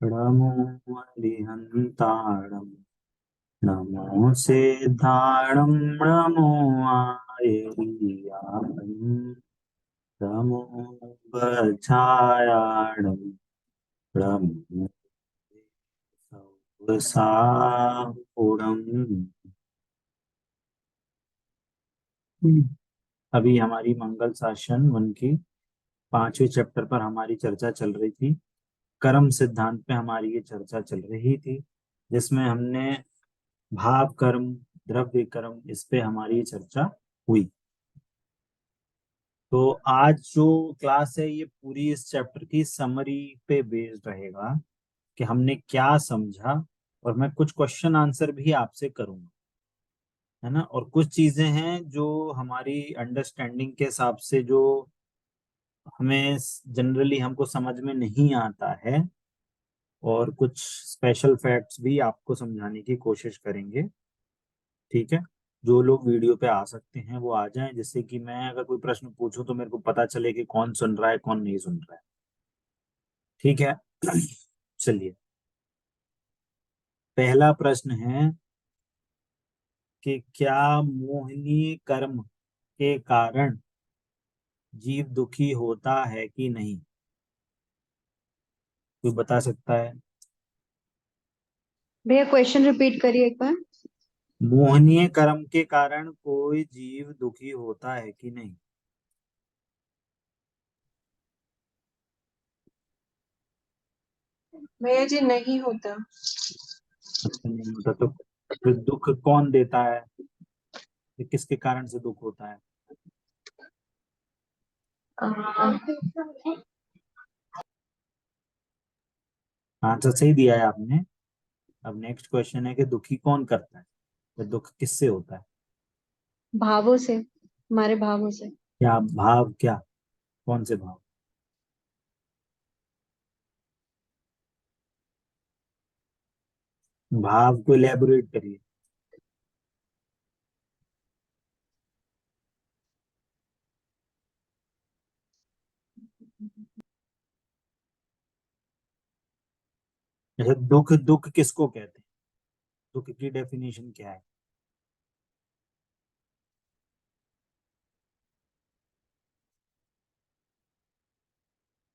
नमो अरिहन्ताणं नमो सिद्धाणं नमो आयर्याणं नमो गच्छायाणं नमो सवसाहुणम्। अभी हमारी मंगल शासन वन की 5वें चैप्टर पर हमारी चर्चा चल रही थी। कर्म सिद्धांत पे हमारी ये चर्चा चल रही थी, जिसमें हमने भाव कर्म, द्रव्य कर्म, इस पे हमारी चर्चा हुई। तो आज जो क्लास है ये पूरी इस चैप्टर की समरी पे बेस्ड रहेगा कि हमने क्या समझा, और मैं कुछ क्वेश्चन आंसर भी आपसे करूंगा, है ना। और कुछ चीजें हैं जो हमारी अंडरस्टैंडिंग के हिसाब से जो हमें जनरली हमको समझ में नहीं आता है, और कुछ स्पेशल फैक्ट्स भी आपको समझाने की कोशिश करेंगे। ठीक है, जो लोग वीडियो पे आ सकते हैं वो आ जाएं, जिससे कि मैं अगर कोई प्रश्न पूछूं तो मेरे को पता चले कि कौन सुन रहा है कौन नहीं सुन रहा है। ठीक है। चलिए, पहला प्रश्न है कि क्या मोहिनी कर्म के कारण जीव दुखी होता है कि नहीं? कोई बता सकता है? भैया क्वेश्चन रिपीट करिए एक बार। मोहनीय कर्म के कारण कोई जीव दुखी होता है कि नहीं? भैया जी नहीं होता। अच्छा, नहीं होता तो फिर दुख कौन देता है? ये किसके कारण से दुख होता है? आंसर सही दिया है आपने। अब नेक्स्ट क्वेश्चन है कि दुखी कौन करता है, तो दुख किससे होता है? भावों से, हमारे भावों से। क्या भाव? क्या? कौन से भाव? भाव को इलेबोरेट करिए। जैसे दुख, दुख किसको कहते हैं? दुख की डेफिनेशन क्या है?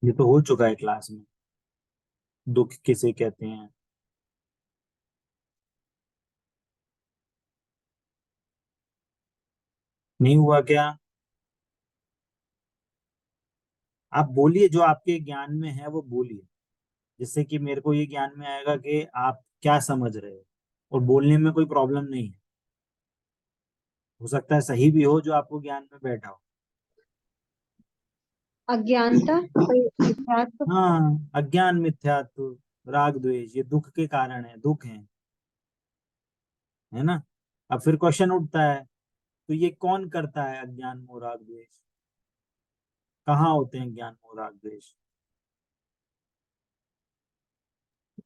ये तो हो चुका है क्लास में। दुख किसे कहते हैं? नहीं हुआ क्या? आप बोलिए, जो आपके ज्ञान में है वो बोलिए, जिससे कि मेरे को ये ज्ञान में आएगा कि आप क्या समझ रहे हो। और बोलने में कोई प्रॉब्लम नहीं है, हो सकता है सही भी हो जो आपको ज्ञान में बैठा हो। अज्ञानता, अध्यात्म। हाँ, अज्ञान, मिथ्यात्व, राग द्वेष, ये दुख के कारण है, दुख है ना। अब फिर क्वेश्चन उठता है, तो ये कौन करता है अज्ञान मोह राग द्वेष? कहाँ होते हैं ज्ञान मोह राग द्वेष?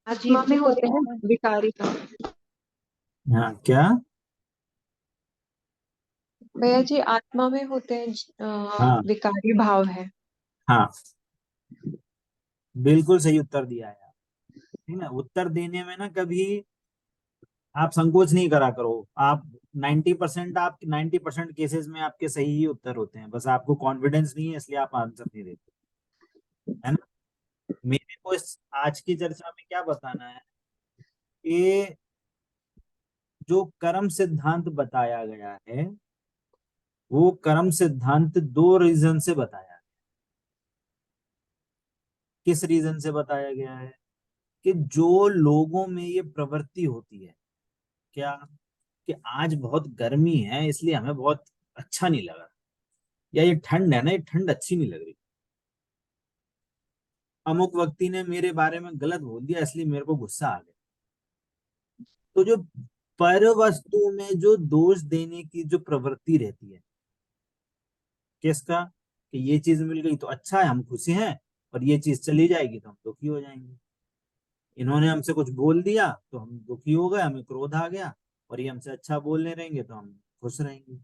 आत्मा में होते हैं विकारी भाव। हाँ, क्या? भैया जी आत्मा में होते हैं हाँ, विकारी भाव है। हाँ, बिल्कुल सही उत्तर दिया है आप। ठीक है, उत्तर देने में ना कभी आप संकोच नहीं करा करो। आप 90%, आप 90% केसेस में आपके सही ही उत्तर होते हैं, बस आपको कॉन्फिडेंस नहीं है इसलिए आप आंसर नहीं देते, है ना। मेरे को इस आज की चर्चा में क्या बताना है कि जो कर्म सिद्धांत बताया गया है, वो कर्म सिद्धांत दो रीजन से बताया है। किस रीजन से बताया गया है? कि जो लोगों में ये प्रवृत्ति होती है, क्या, कि आज बहुत गर्मी है इसलिए हमें बहुत अच्छा नहीं लगा, या ये ठंड है ना, ये ठंड अच्छी नहीं लग रही, अमुक व्यक्ति ने मेरे बारे में गलत बोल दिया इसलिए मेरे को गुस्सा आ गया। तो जो पर वस्तु में जो दोष देने की जो प्रवृत्ति रहती है, किसका, कि ये चीज मिल गई तो अच्छा है, हम खुशी हैं, और ये चीज चली जाएगी तो हम दुखी हो जाएंगे। इन्होंने हमसे कुछ बोल दिया तो हम दुखी हो गए, हमें क्रोध आ गया, और ये हमसे अच्छा बोलने रहेंगे तो हम खुश रहेंगे।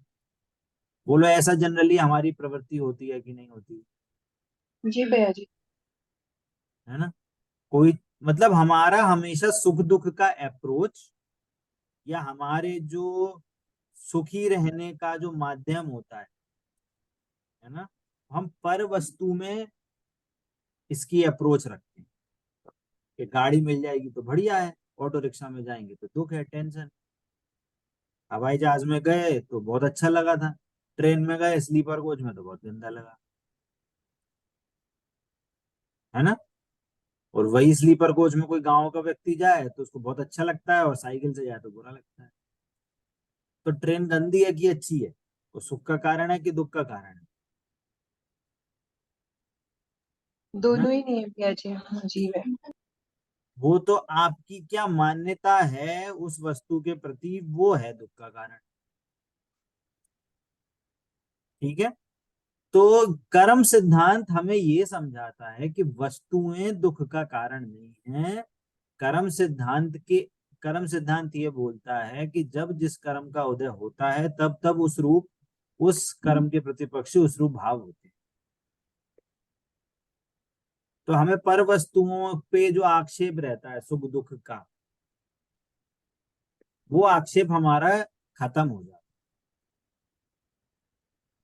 बोलो, ऐसा जनरली हमारी प्रवृत्ति होती है कि नहीं होती? जी भैया जी। है ना। कोई मतलब हमारा हमेशा सुख दुख का अप्रोच, या हमारे जो सुखी रहने का जो माध्यम होता है ना, हम पर वस्तु में इसकी अप्रोच रखते हैं कि गाड़ी मिल जाएगी तो बढ़िया है, ऑटो रिक्शा में जाएंगे तो दुख है, टेंशन। हवाई जहाज में गए तो बहुत अच्छा लगा था, ट्रेन में गए स्लीपर कोच में तो बहुत गंदा लगा, है ना। और वही स्लीपर कोच में कोई गांव का व्यक्ति जाए तो उसको बहुत अच्छा लगता है, और साइकिल से जाए तो बुरा लगता है। तो ट्रेन गंदी है कि अच्छी है, वो सुख का कारण है कि दुख का कारण है ना। दोनों ही नहीं है भैया जी, हाँ जी है। वो तो आपकी क्या मान्यता है उस वस्तु के प्रति, वो है दुख का कारण। ठीक है। तो कर्म सिद्धांत हमें ये समझाता है कि वस्तुएं दुख का कारण नहीं है। कर्म सिद्धांत के कर्म सिद्धांत ये बोलता है कि जब जिस कर्म का उदय होता है तब तब उस कर्म के प्रतिपक्षी उस रूप भाव होते हैं। तो हमें पर वस्तुओं पे जो आक्षेप रहता है सुख दुख का, वो आक्षेप हमारा खत्म हो जाता है।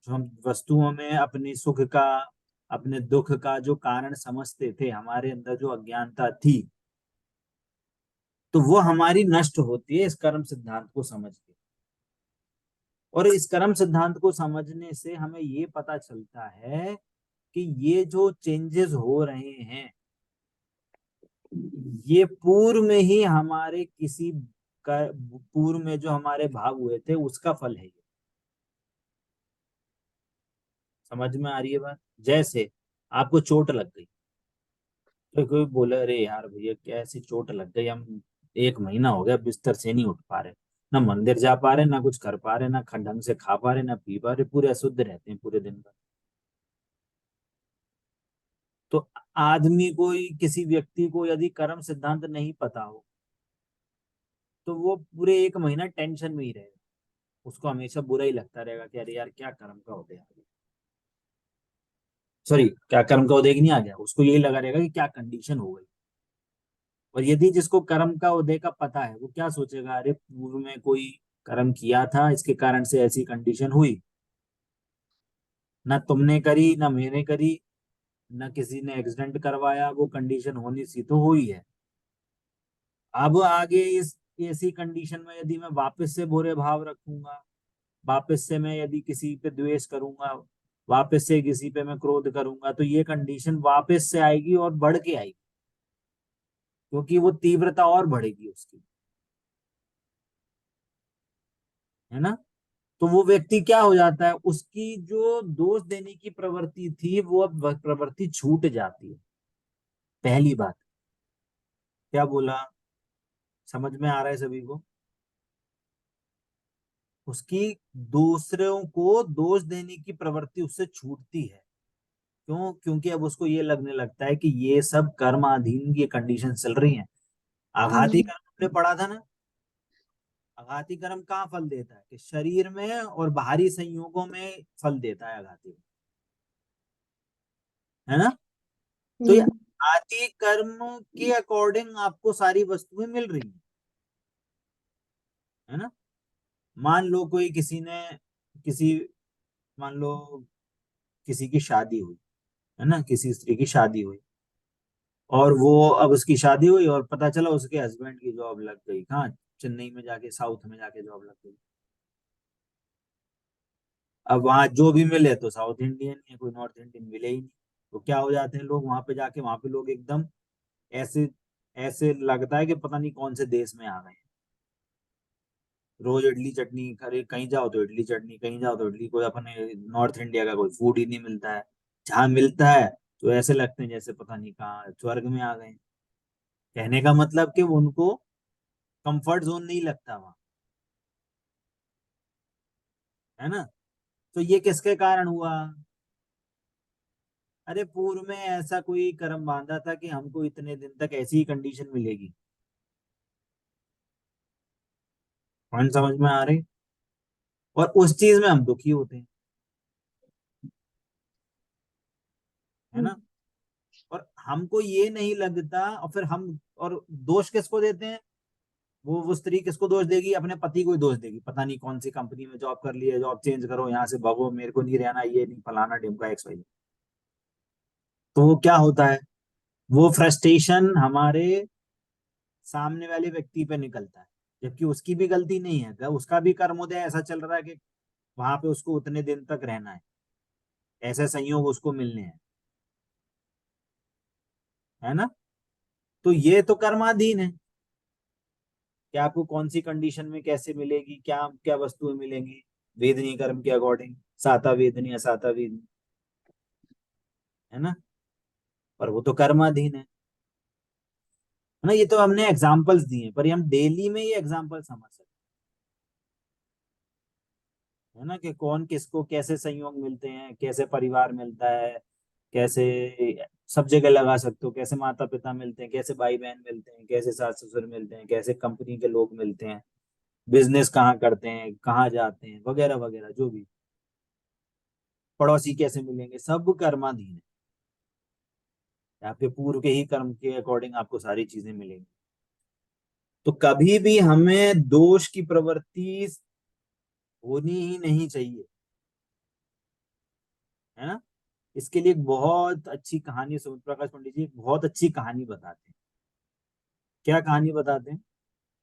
जो हम वस्तुओं में अपनी सुख का, अपने दुख का जो कारण समझते थे, हमारे अंदर जो अज्ञानता थी, तो वो हमारी नष्ट होती है इस कर्म सिद्धांत को समझ के। और इस कर्म सिद्धांत को समझने से हमें ये पता चलता है कि ये जो चेंजेस हो रहे हैं, ये पूर्व में ही हमारे किसी पूर्व में जो हमारे भाव हुए थे उसका फल है ये। समझ में आ रही है बात। जैसे आपको चोट लग गई, तो कोई बोले अरे यार भैया क्या ऐसी चोट लग गई, हम 1 महीना हो गया बिस्तर से नहीं उठ पा रहे, ना मंदिर जा पा रहे, ना कुछ कर पा रहे, ना ढंग से खा पा रहे, ना पी पा रहे, पूरे अशुद्ध रहते हैं पूरे दिन भर। तो आदमी को, किसी व्यक्ति को यदि कर्म सिद्धांत नहीं पता हो, तो वो पूरे 1 महीना टेंशन में ही रहेगा, उसको हमेशा बुरा ही लगता रहेगा कि अरे यार क्या कर्म का उदय आ गया, सॉरी क्या कर्म का उदय नहीं आ गया, उसको यही लगा रहेगा कि क्या कंडीशन हो गई। और यदि जिसको कर्म का उदय का पता है, वो क्या सोचेगा, अरे पूर्व में कोई कर्म किया था इसके कारण से ऐसी कंडीशन हुई, ना तुमने करी ना मैंने करी, ना किसी ने एक्सीडेंट करवाया, वो कंडीशन होनी सी तो हुई है। अब आगे इस ऐसी कंडीशन में यदि मैं वापस से बुरे भाव रखूंगा, वापस से मैं यदि किसी पे द्वेष करूंगा, वापस से किसी पे मैं क्रोध करूंगा, तो ये कंडीशन वापस से आएगी और बढ़ के आएगी, क्योंकि वो तीव्रता और बढ़ेगी उसकी, है ना। तो वो व्यक्ति क्या हो जाता है, उसकी जो दोष देने की प्रवृत्ति थी वो अब प्रवृत्ति छूट जाती है। पहली बात, क्या बोला, समझ में आ रहा है सभी को। उसकी दूसरों को दोष देने की प्रवृत्ति उससे छूटती है। क्यों? क्योंकि अब उसको ये लगने लगता है कि ये सब कर्माधीन ये कंडीशन चल रही हैं। हाँ आघाती जी। कर्म हमने पढ़ा था ना। आघाती कर्म कहाँ फल देता है, कि शरीर में और बाहरी संयोगों में फल देता है आघाती, है ना। तो ये हम्म। आघाती कर्म के अकॉर्डिंग आपको सारी वस्तुएं मिल रही हैं, है ना। मान लो कोई किसी ने किसी मान लो किसी की शादी हुई, है ना, किसी स्त्री की शादी हुई, और वो अब उसकी शादी हुई और पता चला उसके हस्बैंड की जॉब लग गई कहाँ, चेन्नई में जाके, साउथ में जाके जॉब लग गई। अब वहां जो भी मिले तो साउथ इंडियन है, कोई नॉर्थ इंडियन मिले ही नहीं। तो क्या हो जाते हैं लोग वहां पे जाके, वहां पे लोग एकदम ऐसे ऐसे लगता है कि पता नहीं कौन से देश में आ गए हैं। रोज इडली चटनी, अरे कहीं जाओ तो इडली चटनी, कहीं जाओ तो इडली, कोई अपने नॉर्थ इंडिया का कोई फूड ही नहीं मिलता है। जहाँ मिलता है तो ऐसे लगते हैं जैसे पता नहीं कहाँ स्वर्ग में आ गए हैं। कहने का मतलब कि वो उनको कंफर्ट जोन नहीं लगता वहां, है ना। तो ये किसके कारण हुआ, अरे पूर्व में ऐसा कोई कर्म बांधा था कि हमको इतने दिन तक ऐसी ही कंडीशन मिलेगी। पॉइंट समझ में आ रही। और उस चीज में हम दुखी होते हैं, है हम्म। ना। और हमको ये नहीं लगता, और फिर हम और दोष किसको देते हैं, वो स्त्री किसको दोष देगी, अपने पति को ही दोष देगी, पता नहीं कौन सी कंपनी में जॉब कर ली है, जॉब चेंज करो, यहाँ से भगो, मेरे को नहीं रहना, ये नहीं फलाना ढिमका एक्स वाई। तो वो क्या होता है, वो फ्रस्ट्रेशन हमारे सामने वाले व्यक्ति पे निकलता है, जबकि उसकी भी गलती नहीं है, उसका भी कर्मोदय ऐसा चल रहा है कि वहां पे उसको उतने दिन तक रहना है, ऐसे संयोग उसको मिलने हैं, है ना। तो ये तो कर्माधीन है कि आपको कौन सी कंडीशन में कैसे मिलेगी, क्या क्या वस्तुएं मिलेंगी, वेदनीय कर्म के अकॉर्डिंग, साता वेदनी असाता वेदनी, है ना। पर वो तो कर्माधीन है ना। ये तो हमने एग्जाम्पल्स दिए, पर ये हम डेली में ये एग्जाम्पल समझ सकते हैं, है ना, कि कौन किसको कैसे संयोग मिलते हैं, कैसे परिवार मिलता है, कैसे सब जगह लगा सकते हो, कैसे माता पिता मिलते हैं, कैसे भाई बहन मिलते हैं, कैसे सास ससुर मिलते हैं, कैसे कंपनी के लोग मिलते हैं, बिजनेस कहाँ करते हैं, कहाँ जाते हैं, वगैरह वगैरह, जो भी पड़ोसी कैसे मिलेंगे, सब कर्माधीन है, आपके पूर्व के ही कर्म के अकॉर्डिंग आपको सारी चीजें मिलेंगी। तो कभी भी हमें दोष की प्रवृत्ति होनी ही नहीं चाहिए, है ना। इसके लिए एक बहुत अच्छी कहानी सुमित प्रकाश पंडित जी एक बहुत अच्छी कहानी बताते हैं। क्या कहानी बताते हैं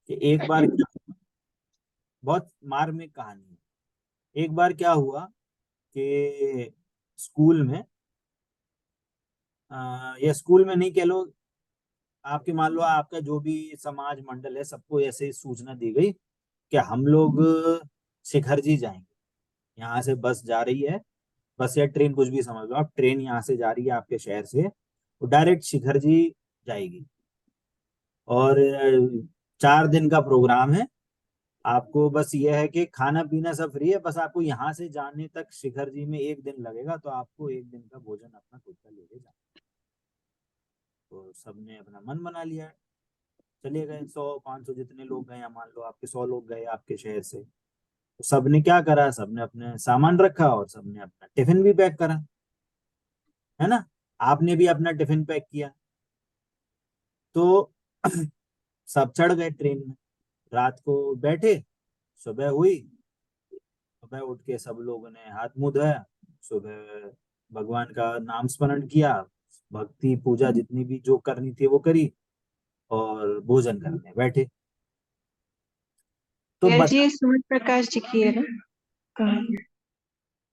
कि एक बार बहुत मार्मिक कहानी है। एक बार क्या हुआ कि स्कूल में, या स्कूल में नहीं कह लो, आपके मान लो आपका जो भी समाज मंडल है, सबको ऐसे ही सूचना दी गई कि हम लोग शिखर जी जाएंगे, यहाँ से बस जा रही है, बस या ट्रेन कुछ भी समझ लो आप, ट्रेन यहाँ से जा रही है आपके शहर से, तो डायरेक्ट शिखर जी जाएगी, और 4 दिन का प्रोग्राम है। आपको बस ये है कि खाना पीना सब फ्री है, बस आपको यहाँ से जाने तक शिखर जी में 1 दिन लगेगा, तो आपको 1 दिन का भोजन अपना खुद का लेके जाना। तो सबने अपना मन बना लिया, चले गए, 100 500 जितने लोग गए, या मान लो आपके 100 लोग गए आपके शहर से, तो सबने क्या करा, सबने अपने सामान रखा और सबने अपना टिफिन भी पैक करा, है ना। आपने भी अपना टिफिन पैक किया। तो सब चढ़ गए ट्रेन में, रात को बैठे, सुबह हुई, सुबह उठ के सब लोगों ने हाथ मुंह धोया, सुबह भगवान का नाम स्मरण किया, भक्ति पूजा जितनी भी जो करनी थी वो करी, और भोजन करने बैठे। तो यार जी बता, ये सुमित प्रकाश जी की है ना कहानी?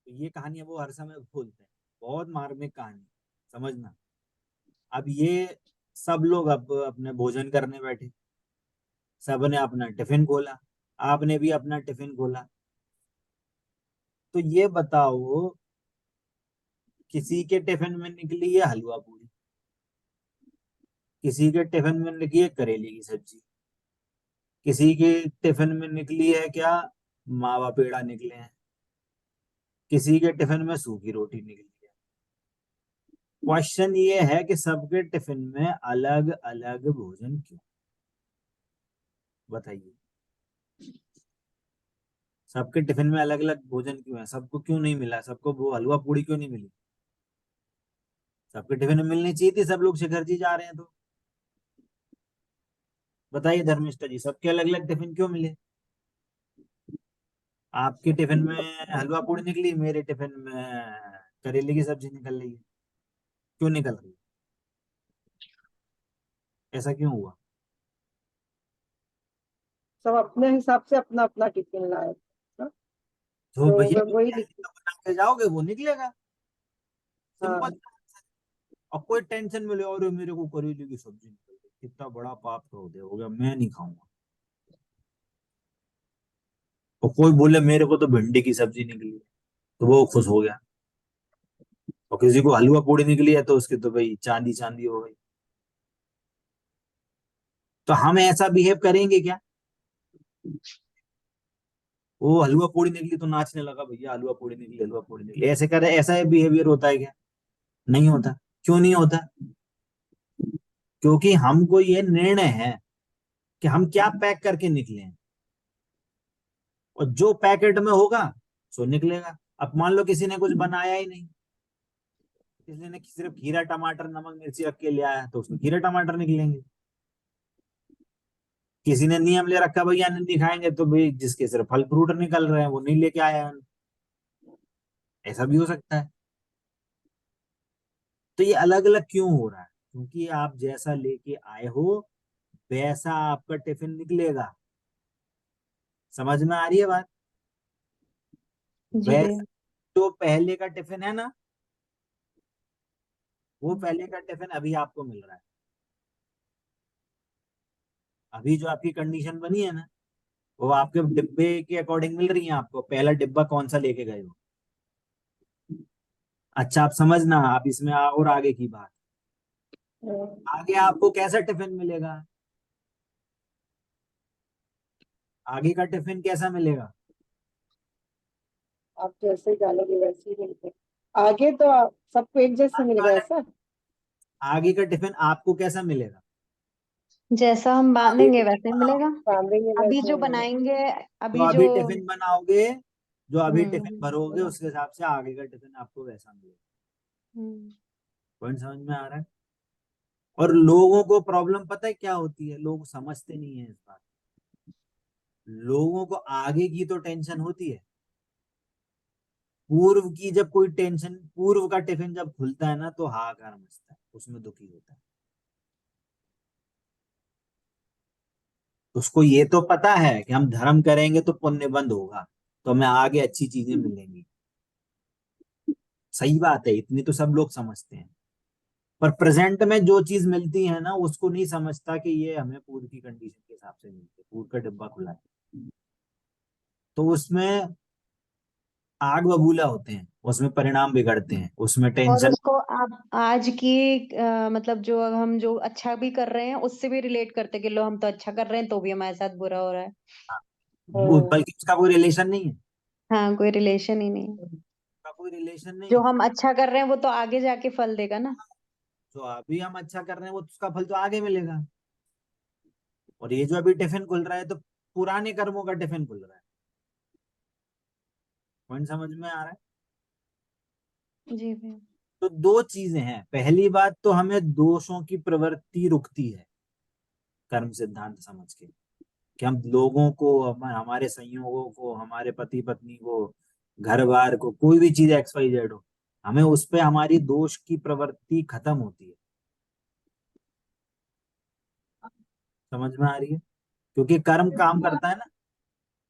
ये कहानियां वो हर समय बोलते हैं, बहुत मार्मिक कहानी, समझना। अब ये सब लोग अब अपने भोजन करने बैठे, सबने अपना टिफिन खोला, आपने भी अपना टिफिन खोला। तो ये बताओ, किसी के टिफिन में निकली है हलवा पूरी, किसी के टिफिन में निकली है करेले की सब्जी, किसी के टिफिन में निकली है क्या, मावा पेड़ा निकले हैं, किसी के टिफिन में सूखी रोटी निकली है। क्वेश्चन ये है कि सबके टिफिन में अलग अलग भोजन क्यों, बताइए। सबके टिफिन में अलग अलग भोजन क्यों है, सबको क्यों नहीं मिला, सबको वो हलवा पूड़ी क्यों नहीं मिली, सबके टिफिन में मिलनी चाहिए थी, सब लोग शिखर जी जा रहे हैं तो। बताइए धर्मिष्ठा जी, सबके अलग अलग टिफिन क्यों मिले, आपके टिफिन में हलवा पूड़ी निकली, मेरे टिफिन में करेले की सब्जी निकल रही है, क्यों निकल रही है, ऐसा क्यों हुआ। सब अपने हिसाब से अपना अपना टिफिन लाए ना। तो तो भैया वही बना के जाओगे वो निकलेगा, सिंपल। हाँ। और कोई टेंशन मिले, और मेरे को करेले की सब्जी निकल गई, कितना बड़ा पाप का उदय हो गया, मैं नहीं खाऊंगा। और कोई बोले मेरे को तो भिंडी की सब्जी निकली, तो वो खुश हो गया। और किसी को हलवा पूड़ी निकली है तो उसकी तो भाई चांदी चांदी हो गई। तो हम ऐसा बिहेव करेंगे क्या, वो हलवा पूड़ी निकली तो नाचने लगा, भैया हलवा पूड़ी निकली, हलवा पूड़ी निकली, ऐसे करे, ऐसा बिहेवियर होता है क्या, नहीं होता। क्यों नहीं होता, क्योंकि हमको ये निर्णय है कि हम क्या पैक करके निकले हैं, और जो पैकेट में होगा सो निकलेगा। अब मान लो किसी ने कुछ बनाया ही नहीं, किसी ने सिर्फ खीरा टमाटर नमक मिर्ची रख के ले आया तो उसमें खीरा टमाटर निकलेंगे। किसी ने नियम ले रखा भैया नहीं खाएंगे तो भाई जिसके सिर्फ फल फ्रूट निकल रहे हैं वो नहीं लेके आया, ऐसा भी हो सकता है। तो ये अलग अलग क्यों हो रहा है? क्योंकि आप जैसा लेके आए हो वैसा आपका टिफिन निकलेगा। समझ में आ रही है बात? जी भैया। वैसा जो पहले का टिफिन है ना, वो पहले का टिफिन अभी आपको मिल रहा है। अभी जो आपकी कंडीशन बनी है ना, वो आपके डिब्बे के अकॉर्डिंग मिल रही है आपको। पहला डिब्बा कौन सा लेके गए हो। अच्छा आप समझना, आप इसमें और आगे की बात, आगे आपको कैसा टिफिन मिलेगा, आगे का टिफिन कैसा मिलेगा। आप जैसे डालोगे वैसे ही मिलते। आगे तो आप सबको एक जैसे मिलेगा ऐसा। आगे का टिफिन आपको कैसा मिलेगा। जैसा हम अभी बांधेंगे टिफिन वैसे ही बनाओ, मिलेगा। बांधेंगे अभी वैसे जो मिलेगा। बनाएंगे, जो अभी जो अभी टिफिन बनाओगे, जो अभी टिफिन हम्म भरोगे उसके हिसाब से आगे का टिफिन आपको वैसा मिलेगा। हम्म, पॉइंट समझ में आ रहा है? और लोगों को प्रॉब्लम पता है क्या होती है, लोग समझते नहीं है इस बात। लोगों को आगे की तो टेंशन होती है, पूर्व की जब कोई टेंशन, पूर्व का टिफिन जब खुलता है ना तो हाहाकार मचता है, उसमें दुखी होता है। उसको ये तो पता है कि हम धर्म करेंगे तो पुण्य बंद होगा, तो हमें आगे अच्छी चीजें मिलेंगी। सही बात है, इतनी तो सब लोग समझते हैं। पर प्रेजेंट में जो चीज मिलती है ना उसको नहीं समझता कि ये हमें पूर्व की कंडीशन के हिसाब से मिलती है। पूर्व का डिब्बा खुला है तो उसमें आग बबूला होते हैं, उसमें परिणाम बिगड़ते हैं, उसमें और टेंशन। उसको आप आज की मतलब जो हम जो अच्छा भी कर रहे हैं उससे भी रिलेट करते कि लो हम तो अच्छा कर रहे हैं तो भी हमारे साथ बुरा हो रहा है। बल्कि उसका कोई रिलेशन नहीं है, हाँ, कोई रिलेशन ही नहीं है। उसका कोई रिलेशन नहीं जो है। हम अच्छा कर रहे हैं वो तो आगे जाके फल देगा ना। जो अभी हम अच्छा कर रहे हैं वो उसका फल तो आगे मिलेगा। और ये जो अभी टिफिन खुल रहा है तो पुराने कर्मों का टिफिन खुल रहा है। पॉइंट समझ में आ रहा है? जी भैया। तो दो चीजें हैं। पहली बात तो हमें दोषों की प्रवृत्ति रुकती है कर्म सिद्धांत समझ के, कि हम लोगों को, हमारे संयोगों को, हमारे पति पत्नी को, घर बार को, कोई भी चीज एक्स वाई जेड हो, हमें उस पे हमारी दोष की प्रवृत्ति खत्म होती है। समझ में आ रही है? क्योंकि कर्म काम करता है ना,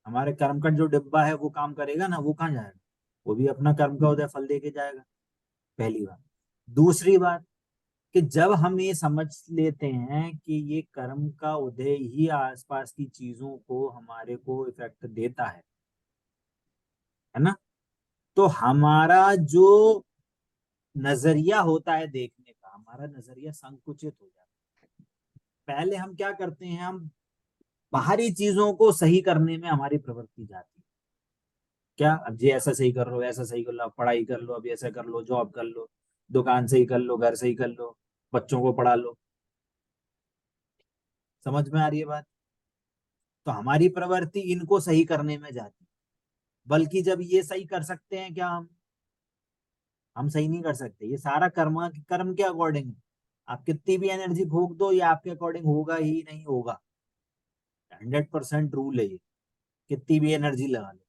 हमारे कर्म का जो डिब्बा है वो काम करेगा ना, वो कहाँ जाएगा, वो भी अपना कर्म का उदय फल दे के जाएगा। पहली बात। दूसरी बात, कि जब हम ये समझ लेते हैं कि ये कर्म का उदय ही आसपास की चीजों को हमारे को इफेक्ट देता है ना, तो हमारा जो नजरिया होता है देखने का, हमारा नजरिया संकुचित हो जाता है। पहले हम क्या करते हैं, हम बाहरी चीजों को सही करने में हमारी प्रवृत्ति जाती है। क्या, अब जी ऐसा सही कर लो, ऐसा सही कर लो, अब पढ़ाई कर लो, अब ऐसा कर लो, जॉब कर लो, दुकान सही कर लो, घर सही कर लो, बच्चों को पढ़ा लो। समझ में आ रही है बात? तो हमारी प्रवृत्ति इनको सही करने में जाती है। बल्कि जब ये सही कर सकते हैं क्या हम सही नहीं कर सकते। ये सारा कर्म के अकॉर्डिंग है। आप कितनी भी एनर्जी फूक दो ये आपके अकॉर्डिंग होगा ही नहीं होगा। 100% रूल है ये, कितनी भी एनर्जी लगा लो,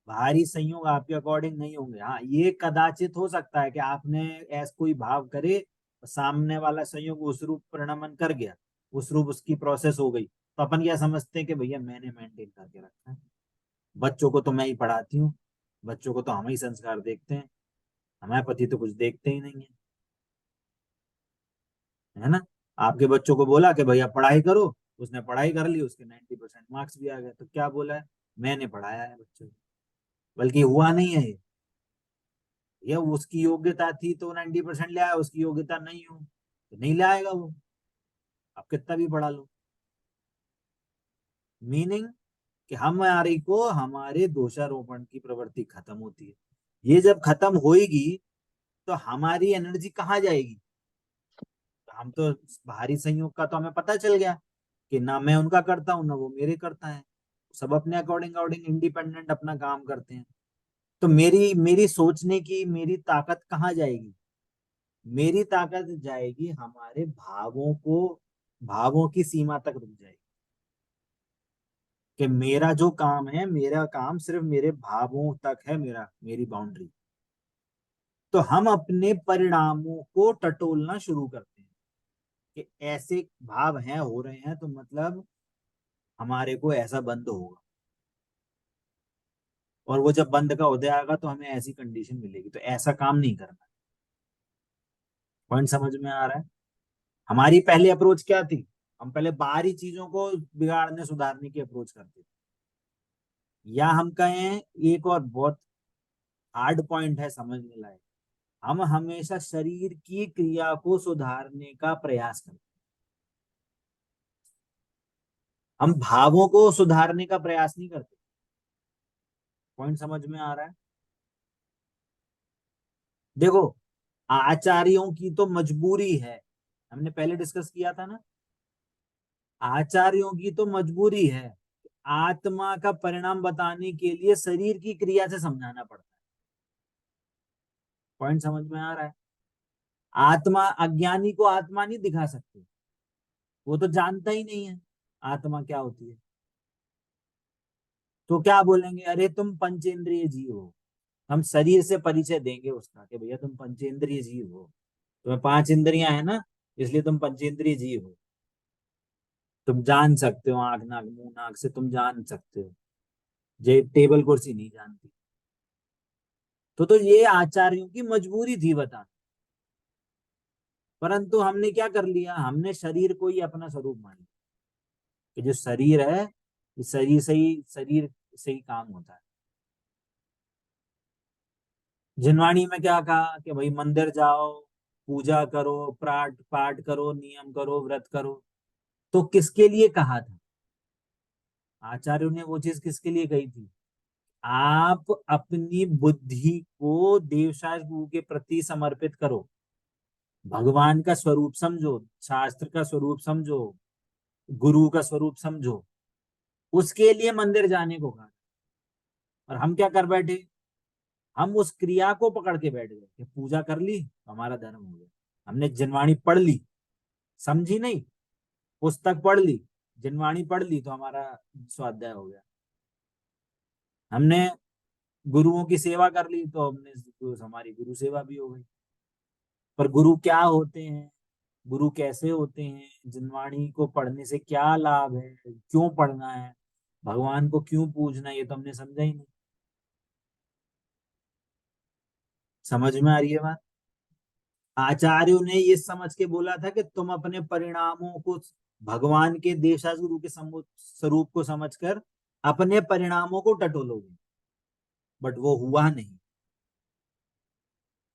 बाहरी संयोग आपके अकॉर्डिंग नहीं होंगे। हाँ ये कदाचित हो सकता है कि आपने ऐसा कोई भाव करे, सामने वाला संयोग उस रूप परिणमन कर गया, उस रूप उसकी प्रोसेस हो गई, तो अपन क्या समझते हैं कि भैया मैंने मेंटेन करके रखा है, बच्चों को तो मैं ही पढ़ाती हूँ, बच्चों को तो हम ही संस्कार देखते हैं, हमारे पति तो कुछ देखते ही नहीं है। है ना? आपके बच्चों को बोला कि भैया पढ़ाई करो, उसने पढ़ाई कर ली, उसके 90% मार्क्स भी आ गए, तो क्या बोला है, मैंने पढ़ाया है बच्चों को। बल्कि हुआ नहीं है ये उसकी योग्यता थी तो 90% ले आया, उसकी योग्यता नहीं हो तो नहीं ले आएगा वो, आप कितना भी पढ़ा लो। मीनिंग कि हमारी को हमारे दोषारोपण की प्रवृत्ति खत्म होती है। ये जब खत्म होएगी तो हमारी एनर्जी कहाँ जाएगी। तो हम तो बाहरी संयोग का तो हमें पता चल गया कि ना मैं उनका करता हूँ ना वो मेरे करता है, सब अपने अकॉर्डिंग अकॉर्डिंग इंडिपेंडेंट अपना काम करते हैं। तो मेरी मेरी सोचने की मेरी ताकत कहाँ जाएगी? मेरी ताकत जाएगी हमारे भावों को, भावों की सीमा तक रुक जाएगी, कि मेरा जो काम है, मेरा काम सिर्फ मेरे भावों तक है, मेरी बाउंड्री। तो हम अपने परिणामों को टटोलना शुरू करते हैं कि ऐसे भाव हैं, हो रहे हैं, तो मतलब हमारे को ऐसा बंद होगा, और वो जब बंद का हो जाएगा तो हमें ऐसी कंडीशन मिलेगी, तो ऐसा काम नहीं करना। पॉइंट समझ में आ रहा है? हमारी पहली अप्रोच क्या थी? हम पहले बाहरी चीजों को बिगाड़ने सुधारने की अप्रोच करते थे। या हम कहें, एक और बहुत हार्ड पॉइंट है समझने लायक, हम हमेशा शरीर की क्रिया को सुधारने का प्रयास करते हैं। हम भावों को सुधारने का प्रयास नहीं करते। पॉइंट समझ में आ रहा है? देखो, आचार्यों की तो मजबूरी है, हमने पहले डिस्कस किया था ना, आचार्यों की तो मजबूरी है, आत्मा का परिणाम बताने के लिए शरीर की क्रिया से समझाना पड़ता है। पॉइंट समझ में आ रहा है? आत्मा, अज्ञानी को आत्मा नहीं दिखा सकते, वो तो जानता ही नहीं है आत्मा क्या होती है। तो क्या बोलेंगे, अरे तुम पंचेंद्रिय जीव हो। हम शरीर से परिचय देंगे उसका कि भैया तुम पंचेंद्रिय जीव हो, तुम्हें 5 इंद्रियां है ना, इसलिए तुम पंचेंद्रिय जीव हो। तुम जान सकते हो, आंख नाक मुंह नाक से तुम जान सकते हो, जे टेबल कुर्सी नहीं जानती। तो ये आचार्यों की मजबूरी थी बताना। परंतु हमने क्या कर लिया, हमने शरीर को ही अपना स्वरूप मान लिया, कि जो शरीर है, इस शरीर से ही काम होता है। जिनवाणी में क्या कहा कि भाई मंदिर जाओ, पूजा करो, पाठ पाठ करो, नियम करो, व्रत करो। तो किसके लिए कहा था? आचार्यों ने वो चीज किसके लिए कही थी? आप अपनी बुद्धि को देवशास्त्र गुरु के प्रति समर्पित करो, भगवान का स्वरूप समझो, शास्त्र का स्वरूप समझो, गुरु का स्वरूप समझो। उसके लिए मंदिर जाने को कहा। और हम क्या कर बैठे, हम उस क्रिया को पकड़ के बैठ गए कि पूजा कर ली तो हमारा धर्म हो गया। हमने जिनवाणी पढ़ ली, समझी नहीं, पुस्तक पढ़ ली, जिनवाणी पढ़ ली तो हमारा स्वाध्याय हो गया। हमने गुरुओं की सेवा कर ली तो हमारी गुरु सेवा भी हो गई। पर गुरु क्या होते हैं, गुरु कैसे होते हैं, जिनवाणी को पढ़ने से क्या लाभ है, क्यों पढ़ना है, भगवान को क्यों पूजना है, ये तो हमने समझा ही नहीं। समझ में आ रही है बात? आचार्यों ने ये समझ के बोला था कि तुम अपने परिणामों को, भगवान के देवशास्त्र गुरु के स्वरूप को समझकर अपने परिणामों को टटोलोगे, बट वो हुआ नहीं,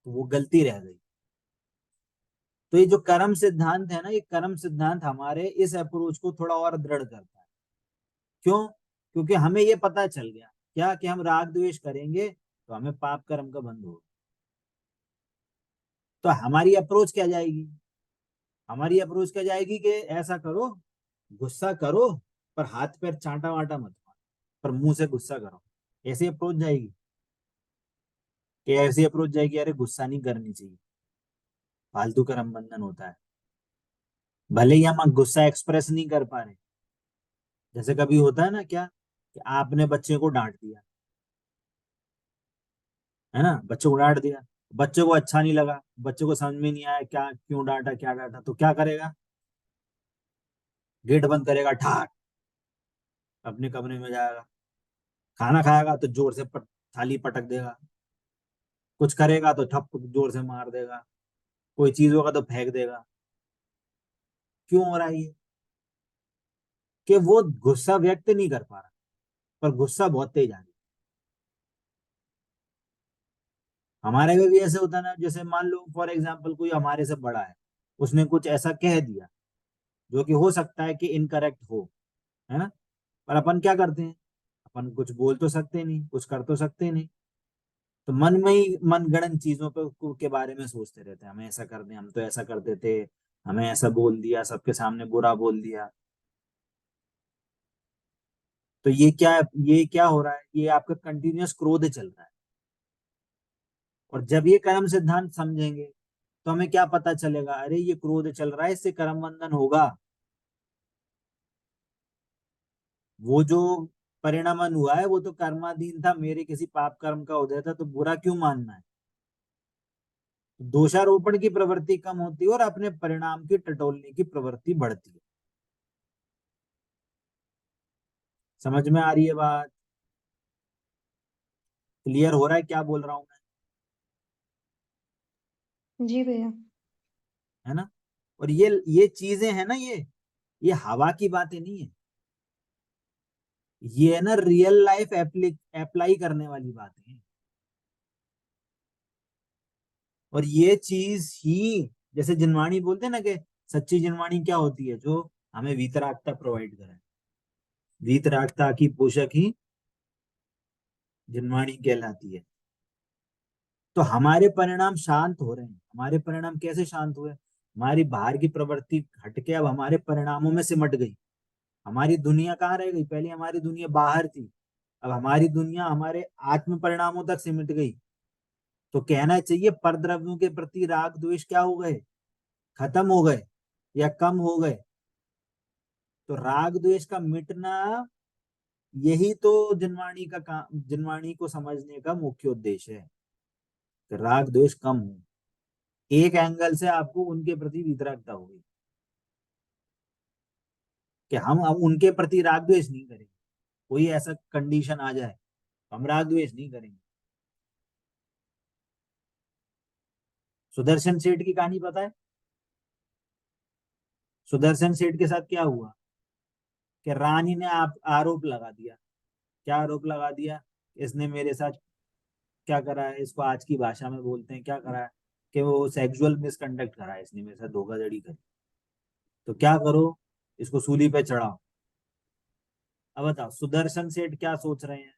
तो वो गलती रह गई। तो ये जो कर्म सिद्धांत है ना, ये कर्म सिद्धांत हमारे इस अप्रोच को थोड़ा और दृढ़ करता है। क्यों? क्योंकि हमें ये पता चल गया क्या, कि हम राग द्वेष करेंगे तो हमें पाप कर्म का बंध होगा। तो हमारी अप्रोच क्या जाएगी, हमारी अप्रोच क्या जाएगी कि ऐसा करो, गुस्सा करो, पर हाथ पैर चांटा वाटा मत मारो, पर मुंह से गुस्सा करो। ऐसी अप्रोच जाएगी कि ऐसी अप्रोच जाएगी, अरे गुस्सा नहीं करनी चाहिए, फालतू कर्म बंधन होता है। भले ही हम गुस्सा एक्सप्रेस नहीं कर पा रहे, जैसे कभी होता है ना क्या, कि आपने बच्चे को डांट दिया, है ना, बच्चे को डांट दिया, बच्चे को अच्छा नहीं लगा, बच्चे को समझ में नहीं आया क्या, क्यों डांटा, क्या डांटा, तो क्या करेगा, गेट बंद करेगा, ठाक अपने कमरे में जाएगा, खाना खाएगा तो जोर से थाली पटक देगा, कुछ करेगा तो ठप जोर से मार देगा, कोई चीज होगा तो फेंक देगा। क्यों हो रहा है ये? कि वो गुस्सा व्यक्त नहीं कर पा रहा, पर गुस्सा बहुत तेज आ रही। हमारे में भी ऐसे होता है ना, जैसे मान लो फॉर एग्जाम्पल कोई हमारे से बड़ा है, उसने कुछ ऐसा कह दिया जो कि हो सकता है कि इनकरेक्ट हो, है ना, पर अपन क्या करते हैं, अपन कुछ बोल तो सकते नहीं, कुछ कर तो सकते नहीं, तो मन में ही मनगढ़ंत चीजों के बारे में सोचते रहते हैं, हमें ऐसा कर दें, हम तो ऐसा करते थे, हमें ऐसा बोल दिया, सबके सामने बुरा बोल दिया। तो ये क्या हो रहा है, ये आपका कंटिन्यूअस क्रोध चल रहा है। और जब ये कर्म सिद्धांत समझेंगे तो हमें क्या पता चलेगा, अरे ये क्रोध चल रहा है, इससे कर्म बंधन होगा। वो जो परिणमन हुआ है वो तो कर्माधीन था, मेरे किसी पाप कर्म का उदय था, तो बुरा क्यों मानना है। दोषारोपण की प्रवृत्ति कम होती है और अपने परिणाम की टटोलने की प्रवृत्ति बढ़ती है। समझ में आ रही है बात? क्लियर हो रहा है क्या बोल रहा हूं मैं? जी भैया। है ना? और ये चीजें है ना, ये हवा की बातें नहीं है, ये है ना रियल लाइफ अप्लाई करने वाली बातें हैं। और ये चीज ही, जैसे जिनवाणी बोलते हैं ना कि सच्ची जिनवाणी क्या होती है, जो हमें वीतरागता प्रोवाइड करे। वीतरागता की पोषक ही जिनवाणी कहलाती है। तो हमारे परिणाम शांत हो रहे हैं। हमारे परिणाम कैसे शांत हुए? हमारी बाहर की प्रवृत्ति हटके अब हमारे परिणामों में सिमट गई। हमारी दुनिया कहाँ रह गई? पहले हमारी दुनिया बाहर थी, अब हमारी दुनिया हमारे आत्म परिणामों तक सिमट गई। तो कहना चाहिए परद्रव्यों के प्रति राग द्वेष क्या हो गए? खत्म हो गए या कम हो गए। तो राग द्वेष का मिटना, यही तो जिनवाणी का काम, जिनवाणी को समझने का मुख्य उद्देश्य है कि राग द्वेष कम हो। एक एंगल से आपको उनके प्रति वितरकता होगी कि हम अब उनके प्रति राग द्वेष नहीं करेंगे। कोई ऐसा कंडीशन आ जाए हम राग द्वेष नहीं करेंगे। सुदर्शन सेठ की कहानी पता है? सुदर्शन सेठ के साथ क्या हुआ कि रानी ने आप आरोप लगा दिया। क्या आरोप लगा दिया? इसने मेरे साथ क्या करा है, इसको आज की भाषा में बोलते हैं क्या करा है, कि वो सेक्सुअल मिसकंडक्ट करा है, इसने मेरे साथ धोखाधड़ी करी। तो क्या करो, इसको सूली पे चढ़ाओ। अब बताओ सुदर्शन सेठ क्या सोच रहे हैं?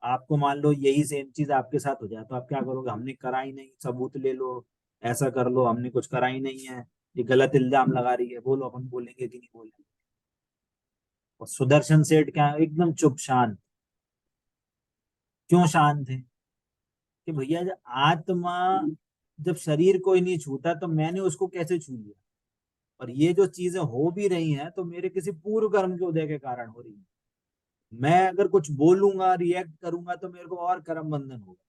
आपको मान लो यही सेम चीज आपके साथ हो जाए तो आप क्या करोगे? हमने करा ही नहीं, सबूत ले लो, ऐसा कर लो, हमने कुछ करा ही नहीं है, ये गलत इल्जाम लगा रही है, बोलो अपन बोलेंगे कि नहीं बोलेंगे? और सुदर्शन सेठ क्या एकदम चुप शांत। क्यों शांत है? कि भैया जब आत्मा, जब शरीर कोई नहीं छूता तो मैंने उसको कैसे छू लिया? और ये जो चीजें हो भी रही हैं तो मेरे किसी पूर्व कर्म के उदय के कारण हो रही है। मैं अगर कुछ बोलूंगा, रिएक्ट करूंगा तो मेरे को और कर्म बंधन होगा।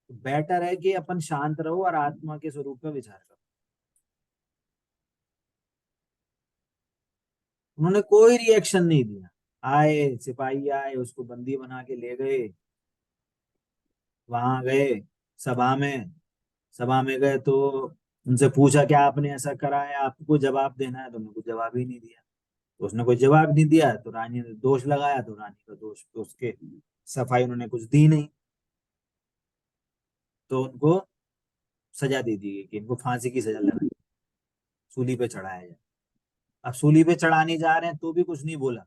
तो बेटर है कि अपन शांत रहो और आत्मा के स्वरूप का विचार करो। उन्होंने कोई रिएक्शन नहीं दिया। आए सिपाही, आए उसको बंदी बना के ले गए। वहां गए सभा में गए तो उनसे पूछा क्या आपने ऐसा करा है, आपको जवाब देना है? तो उन्होंने कुछ जवाब ही नहीं दिया। तो उसने कोई जवाब नहीं दिया तो रानी ने दोष लगाया, तो रानी का दोष तो उसके सफाई उन्होंने कुछ दी नहीं। तो उनको सजा दे दी गई कि इनको फांसी की सजा लगाई, सूली पे चढ़ाया जाए। अब सूली पे चढ़ाने जा रहे हैं तो भी कुछ नहीं बोला।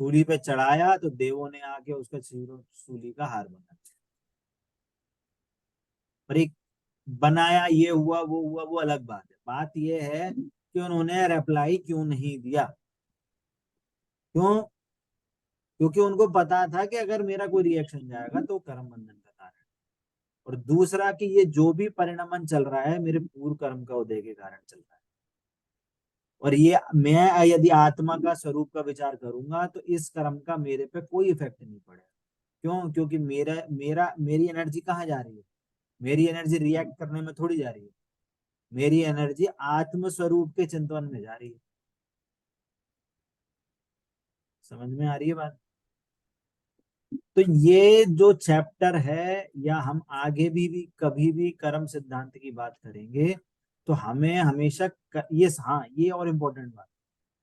सूली पे चढ़ाया तो देवों ने आके उसका सूली का हार बना। पर एक बनाया, ये हुआ वो अलग बात है। बात ये है कि उन्होंने रिप्लाई क्यों नहीं दिया? क्यों? क्योंकि उनको पता था कि अगर मेरा कोई रिएक्शन जाएगा तो कर्म बंधन का कारण है। और दूसरा कि ये जो भी परिणमन चल रहा है मेरे पूर्व कर्म का उदय के कारण चल रहा है। और ये मैं यदि आत्मा का स्वरूप का विचार करूंगा तो इस कर्म का मेरे पे कोई इफेक्ट नहीं पड़ेगा। क्यों? क्योंकि मेरा मेरा मेरी एनर्जी कहाँ जा रही है? मेरी एनर्जी रिएक्ट करने में थोड़ी जा रही है। मेरी एनर्जी आत्म स्वरूप के चिंतन में जा रही है। समझ में आ रही है बात? तो ये जो चैप्टर है, या हम आगे भी कभी भी कर्म सिद्धांत की बात करेंगे तो हमें हमेशा ये, हाँ ये और इम्पोर्टेंट बात,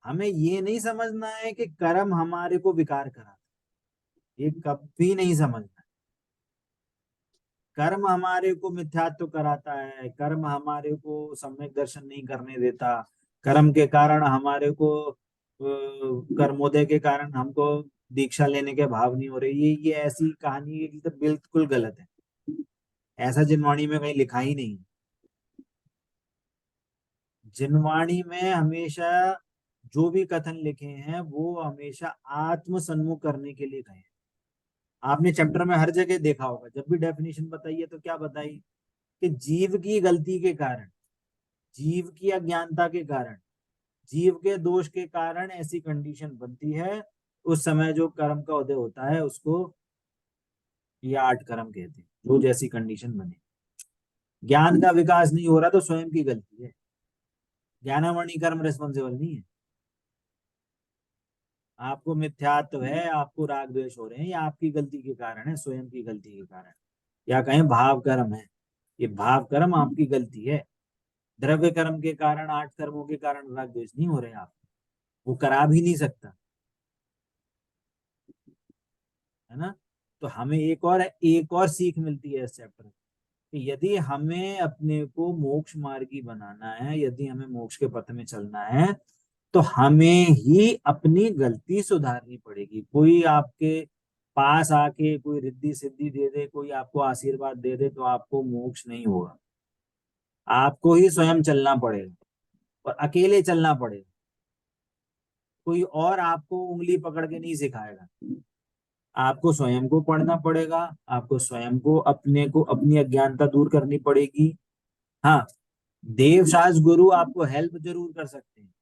हमें ये नहीं समझना है कि कर्म हमारे को विकार कराता है। ये कभी नहीं समझना है। कर्म हमारे को मिथ्यात्व कराता है, कर्म हमारे को सम्यक दर्शन नहीं करने देता। कर्म के कारण हमारे को कर्मोदय के कारण हमको दीक्षा लेने के भाव नहीं हो रहे। ये ऐसी कहानी है कि तो बिल्कुल गलत है। ऐसा जिनवाणी में कहीं लिखा ही नहीं। जिनवाणी में हमेशा जो भी कथन लिखे हैं वो हमेशा आत्म सन्मुख करने के लिए कहे हैं। आपने चैप्टर में हर जगह देखा होगा, जब भी डेफिनेशन बताइए तो क्या बताई, कि जीव की गलती के कारण, जीव की अज्ञानता के कारण, जीव के दोष के कारण ऐसी कंडीशन बनती है। उस समय जो कर्म का उदय होता है उसको ये 8 कर्म कहते हैं, जो जैसी कंडीशन बने। ज्ञान का विकास नहीं हो रहा तो स्वयं की गलती है, ज्ञानामणि कर्म रिस्पॉन्सिबल नहीं है। आपको मिथ्यात्व है, आपको राग द्वेष हो रहे हैं, ये आपकी गलती के कारण है, स्वयं की गलती के कारण। या कहें भाव कर्म है, ये भाव कर्म आपकी गलती है। द्रव्य कर्म के कारण, 8 कर्मों के कारण राग द्वेष नहीं हो रहे आप, वो करा भी नहीं सकता, है ना। तो हमें एक और सीख मिलती है इस चैप्टर में, कि यदि हमें अपने को मोक्ष मार्गी बनाना है, यदि हमें मोक्ष के पथ में चलना है, तो हमें ही अपनी गलती सुधारनी पड़ेगी। कोई आपके पास आके कोई रिद्धि सिद्धि दे दे, कोई आपको आशीर्वाद दे दे तो आपको मोक्ष नहीं होगा। आपको ही स्वयं चलना पड़ेगा, और अकेले चलना पड़ेगा। कोई और आपको उंगली पकड़ के नहीं सिखाएगा, आपको स्वयं को पढ़ना पड़ेगा, आपको स्वयं को अपनी अज्ञानता दूर करनी पड़ेगी। हाँ, देवशास्त्र गुरु आपको हेल्प जरूर कर सकते हैं,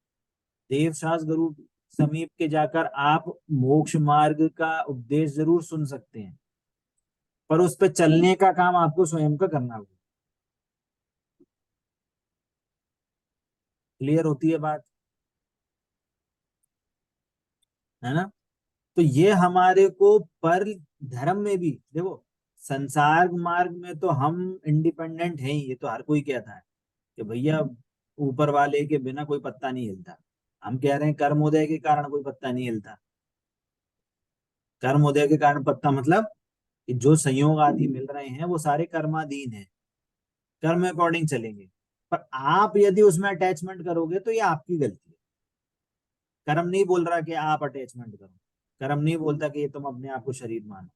देवशास्त्र गुरु समीप के जाकर आप मोक्ष मार्ग का उपदेश जरूर सुन सकते हैं, पर उस पर चलने का काम आपको स्वयं का करना होगा। क्लियर होती है बात, है ना। तो ये हमारे को पर धर्म में भी देखो, संसार मार्ग में तो हम इंडिपेंडेंट हैं ही, ये तो हर कोई कहता है कि भैया ऊपर वाले के बिना कोई पत्ता नहीं हिलता। हम कह रहे हैं कर्मोदय के कारण कोई पत्ता नहीं हिलता। कर्मोदय के कारण पत्ता मतलब कि जो संयोग आदि मिल रहे हैं वो सारे कर्माधीन है, कर्म अकॉर्डिंग चलेंगे। पर आप यदि उसमें अटैचमेंट करोगे तो ये आपकी गलती है। कर्म नहीं बोल रहा कि आप अटैचमेंट करो, कर्म नहीं बोलता कि ये तुम अपने आप को शरीर मानो,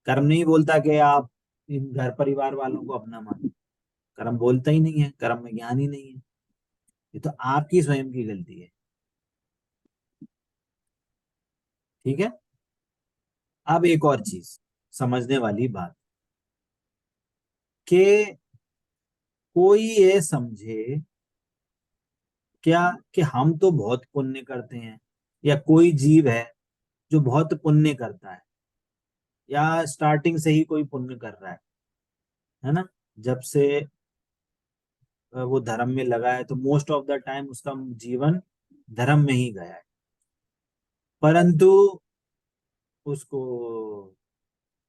कर्म नहीं बोलता कि आप इन घर परिवार वालों को अपना मानो। कर्म बोलता ही नहीं है, कर्म में ज्ञान ही नहीं है, ये तो आपकी स्वयं की गलती है। ठीक है। अब एक और चीज समझने वाली बात, कि कोई ये समझे क्या कि हम तो बहुत पुण्य करते हैं, या कोई जीव है जो बहुत पुण्य करता है, या स्टार्टिंग से ही कोई पुण्य कर रहा है ना, जब से वो धर्म में लगा है तो मोस्ट ऑफ द टाइम उसका जीवन धर्म में ही गया है, परंतु उसको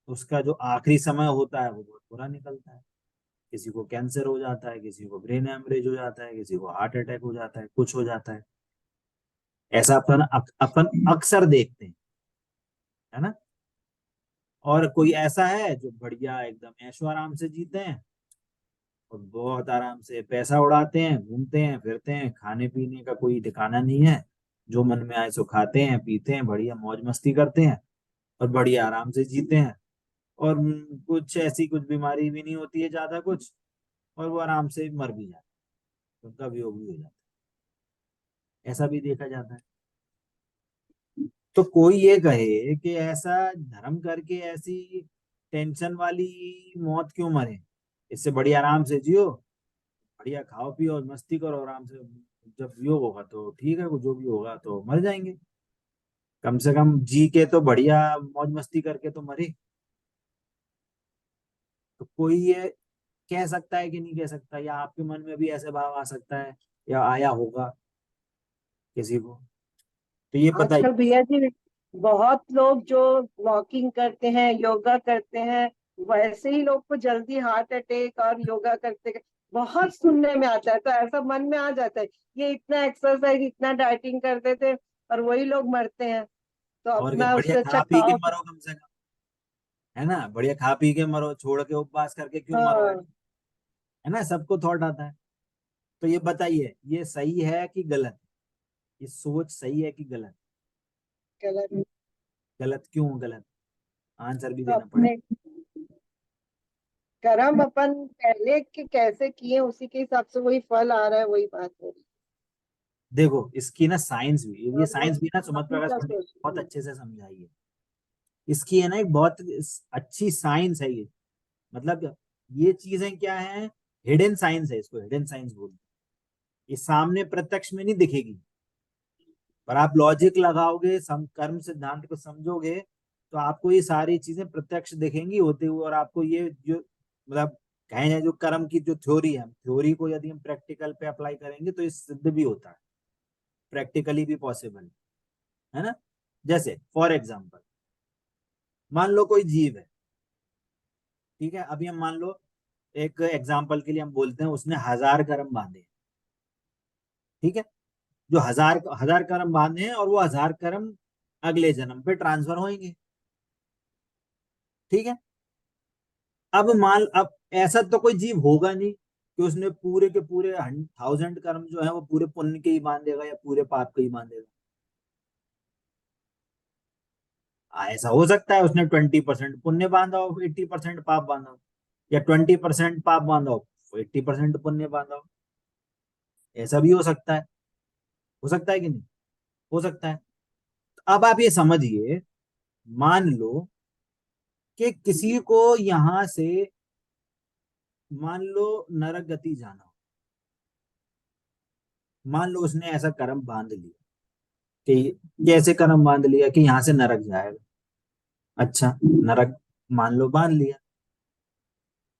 उसका जो आखिरी समय होता है वो बहुत बुरा निकलता है। किसी को कैंसर हो जाता है, किसी को ब्रेन हेमरेज हो जाता है, किसी को हार्ट अटैक हो जाता है, कुछ हो जाता है। ऐसा अपन अक्सर देखते हैं, है ना। और कोई ऐसा है जो बढ़िया एकदम ऐशो आराम से जीते हैं, और बहुत आराम से पैसा उड़ाते हैं, घूमते हैं फिरते हैं, खाने पीने का कोई ठिकाना नहीं है, जो मन में आए सो खाते हैं पीते हैं, बढ़िया मौज मस्ती करते हैं, और बढ़िया आराम से जीते हैं। और कुछ ऐसी कुछ बीमारी भी नहीं होती है ज्यादा कुछ, और वो आराम से मर भी जाते हैं, उनका वियोग भी हो जाता है, ऐसा भी देखा जाता है। तो कोई ये कहे कि ऐसा धर्म करके ऐसी टेंशन वाली मौत क्यों मरे, इससे बढ़िया आराम से जियो, बढ़िया खाओ पियो और मस्ती करो आराम से, जब वियोग होगा तो ठीक है, जो भी होगा तो मर जाएंगे, कम से कम जी के तो बढ़िया मौज मस्ती करके तो मरे। तो कोई ये कह सकता है कि नहीं कह सकता, या आपके मन में भी ऐसे भाव आ सकता है, या आया होगा किसी को, तो ये आजकल बताइए। भैया जी बहुत लोग जो वॉकिंग करते हैं, योगा करते हैं, वैसे ही लोग को जल्दी हार्ट अटैक और योगा करते बहुत सुनने में आता है। तो ऐसा मन में आ जाता है, ये इतना एक्सरसाइज इतना डाइटिंग करते थे और वही लोग मरते हैं, तो और क्या, अपना बढ़िया उससे अच्छा खा पी के खाओ। मरो कम से कम, है ना, बढ़िया खा पी के मरो, छोड़ के उपवास करके क्यों मरो, हाँ, है ना, सबको थॉट आता है। तो ये बताइए, ये सही है कि गलत, ये सोच सही है कि गलत, गलत। गलत क्यों गलत, आंसर भी तो देना पड़ेगा। अपने कर्म अपन पहले के कैसे किए उसी के हिसाब से वही फल आ रहा है, वही बात हो रही देखो इसकी ना साइंस भी, है। ये और वो साइंस भी ना सुमत आप ही प्रकाश का पंडित ने बहुत सोचना है। अच्छे से समझाई है। इसकी है ना एक बहुत अच्छी साइंस है ये, मतलब ये चीजें क्या है, हिडन साइंस है, इसको हिडन साइंस बोलते हैं। ये सामने प्रत्यक्ष में नहीं दिखेगी, पर आप लॉजिक लगाओगे, कर्म सिद्धांत को समझोगे, तो आपको ये सारी चीजें प्रत्यक्ष दिखेंगी होते हुए, और आपको ये जो मतलब कहें जाए जो कर्म की जो थ्योरी है, थ्योरी को यदि हम प्रैक्टिकल पे अप्लाई करेंगे तो ये सिद्ध भी होता है, प्रैक्टिकली भी पॉसिबल है ना। जैसे फॉर एग्जाम्पल, मान लो कोई जीव है, ठीक है, अभी हम मान लो एक एग्जाम्पल के लिए हम बोलते हैं उसने 1000 कर्म बांधे, ठीक है, जो हजार हजार कर्म बांधे हैं, और वो 1000 कर्म अगले जन्म पे ट्रांसफर होंगे, ठीक है। अब ऐसा तो कोई जीव होगा नहीं कि उसने पूरे के पूरे 1000 कर्म जो है वो पूरे पुण्य के ही बांधेगा या पूरे पाप के ही बांधेगा। ऐसा हो सकता है उसने 20% पुण्य बांधा हो, 80% पाप बांधा हो, या 20% पाप बांधा हो, 80% पुण्य बांधा हो, ऐसा भी हो सकता है कि नहीं, हो सकता है। अब आप ये समझिए, मान लो कि किसी को यहां से, मान लो नरक गति जाना हो, मान लो उसने ऐसा कर्म बांध लिया कि, जैसे कर्म बांध लिया कि यहां से नरक जाएगा, अच्छा, नरक मान लो बांध लिया,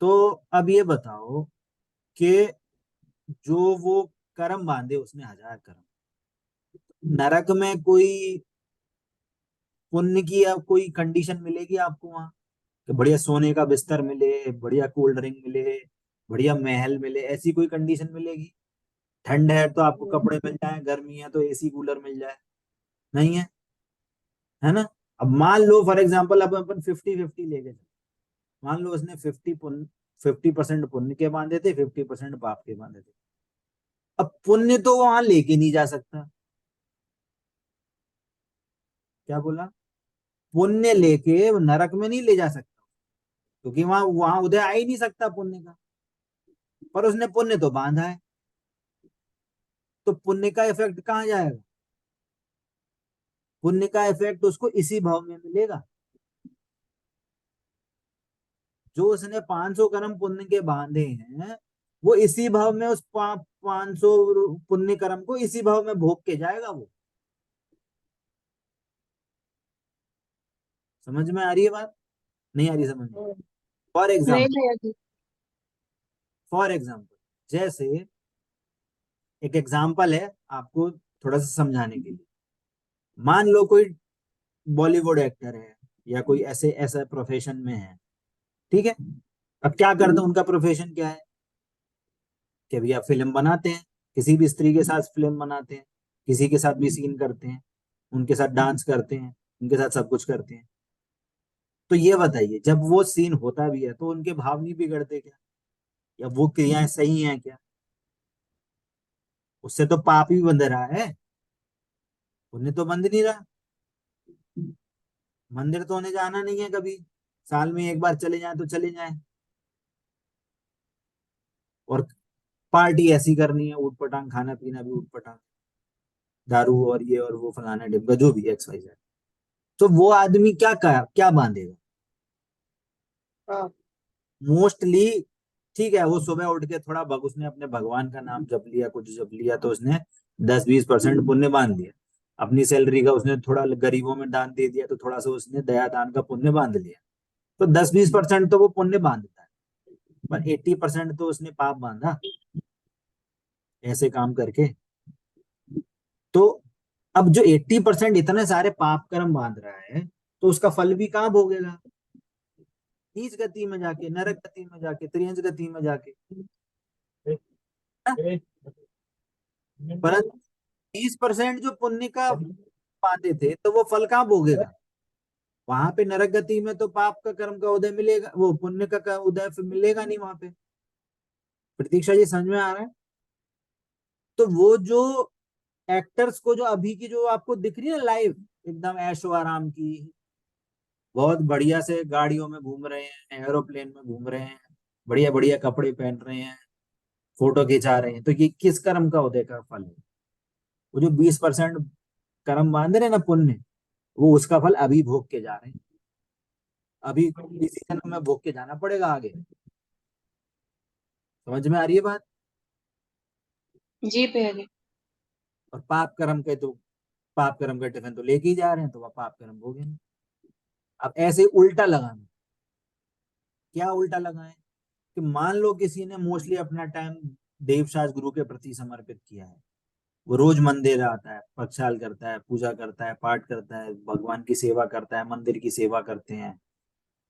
तो अब ये बताओ कि जो वो कर्म बांधे उसने 1000 कर्म, नरक में कोई पुण्य की या कोई कंडीशन मिलेगी आपको वहां, कि बढ़िया सोने का बिस्तर मिले, बढ़िया कोल्ड ड्रिंक मिले, बढ़िया महल मिले, ऐसी कोई कंडीशन मिलेगी? ठंड है तो आपको कपड़े मिल जाए, गर्मी है तो एसी कूलर मिल जाए, नहीं है, है ना। अब मान लो फॉर एग्जाम्पल, अब अपन 50-50 लेके चले, मान लो उसने 50% पुण्य के बांधे थे, 50% पाप के बांधे थे। अब पुण्य तो वहां लेके नहीं जा सकता, क्या बोला, पुण्य लेके नरक में नहीं ले जा सकता, क्योंकि वहां वहां उदय आ ही नहीं सकता पुण्य का, पर उसने पुण्य तो बांधा है, तो पुण्य का इफेक्ट कहाँ जाएगा, पुण्य का इफेक्ट उसको इसी भाव में मिलेगा। जो उसने 500 कर्म पुण्य के बांधे हैं, वो इसी भाव में उस 500 पुण्य कर्म को इसी भाव में भोग के जाएगा वो। समझ में आ रही है बात, नहीं आ रही समझ में? फॉर नहीं एग्जाम्पल, भैया जी। फॉर एग्जाम्पल जैसे एक एग्जाम्पल है आपको थोड़ा सा समझाने के लिए, मान लो कोई बॉलीवुड एक्टर है, या कोई ऐसे ऐसा प्रोफेशन में है, ठीक है। अब क्या करते हैं, उनका प्रोफेशन क्या है, कि भैया फिल्म बनाते हैं, किसी भी स्त्री के साथ फिल्म बनाते हैं, किसी के साथ भी सीन करते हैं, उनके साथ डांस करते हैं, उनके साथ सब कुछ करते हैं। तो ये बताइए, जब वो सीन होता भी है तो उनके भाव नहीं बिगड़ते क्या, या वो क्रियाएं सही हैं क्या? उससे तो पाप ही बंध रहा है, पुण्य तो बंध नहीं रहा। मंदिर तो उन्हें जाना नहीं है कभी, साल में एक बार चले जाए तो चले जाए, और पार्टी ऐसी करनी है, ऊट पटांग, खाना पीना भी ऊट पटांग, दारू और ये और वो फलाना डिब्बा जो भी एक्स वाई जेड, तो वो आदमी क्या बांधेगा हाँ। मोस्टली? ठीक है, वो सुबह उठ के थोड़ा उसने अपने भगवान का नाम जप लिया, कुछ जप लिया, तो उसने 10-20% पुण्य बांध लिया, अपनी सैलरी का उसने थोड़ा गरीबों में दान दे दिया, तो थोड़ा सा उसने दया दान का पुण्य बांध लिया, तो 10-20% तो वो पुण्य बांधता है, पर 80% तो उसने पाप बांधा ऐसे काम करके। तो अब जो 80% इतने सारे पाप कर्म बांध रहा है, तो उसका फल भी कहाँ भोगेगा, नीच गति में जाके, नरक गति में जाके, त्रियंज गति में जाके, परंतु 30% जो पुण्य का बांधे थे, तो वो फल कहाँ भोगेगा, वहां पे नरक गति में तो पाप का कर्म का उदय मिलेगा, वो पुण्य का उदय फिर मिलेगा नहीं वहां पे। प्रतीक्षा जी समझ में आ रहा है? तो वो जो एक्टर्स को जो अभी की जो आपको दिख रही है लाइफ, एकदम ऐशो आराम की, बहुत बढ़िया से गाड़ियों में घूम रहे हैं, एरोप्लेन में घूम रहे हैं, बढ़िया बढ़िया कपड़े पहन रहे हैं, फोटो खिंचा रहे हैं, तो ये किस कर्म का उदय का फल है? वो जो 20% कर्म बांध रहे हैं ना पुण्य, वो उसका फल अभी भोग के जा रहे हैं। अभी इसी जन्म में भोग के जाना पड़ेगा आगे। समझ में आ रही है बात? जी भैया जी। और पाप कर्म का टिफिन तो लेके ही जा रहे हैं, तो वह पाप कर्म भोगेंगे। अब ऐसे उल्टा लगाना, क्या उल्टा लगाएं? कि मान लो किसी ने मोस्टली अपना टाइम देवशास्त्र गुरु के प्रति समर्पित किया है, वो रोज मंदिर आता है, प्रक्षाल करता है, पूजा करता है, पाठ करता है, भगवान की सेवा करता है, मंदिर की सेवा करते हैं,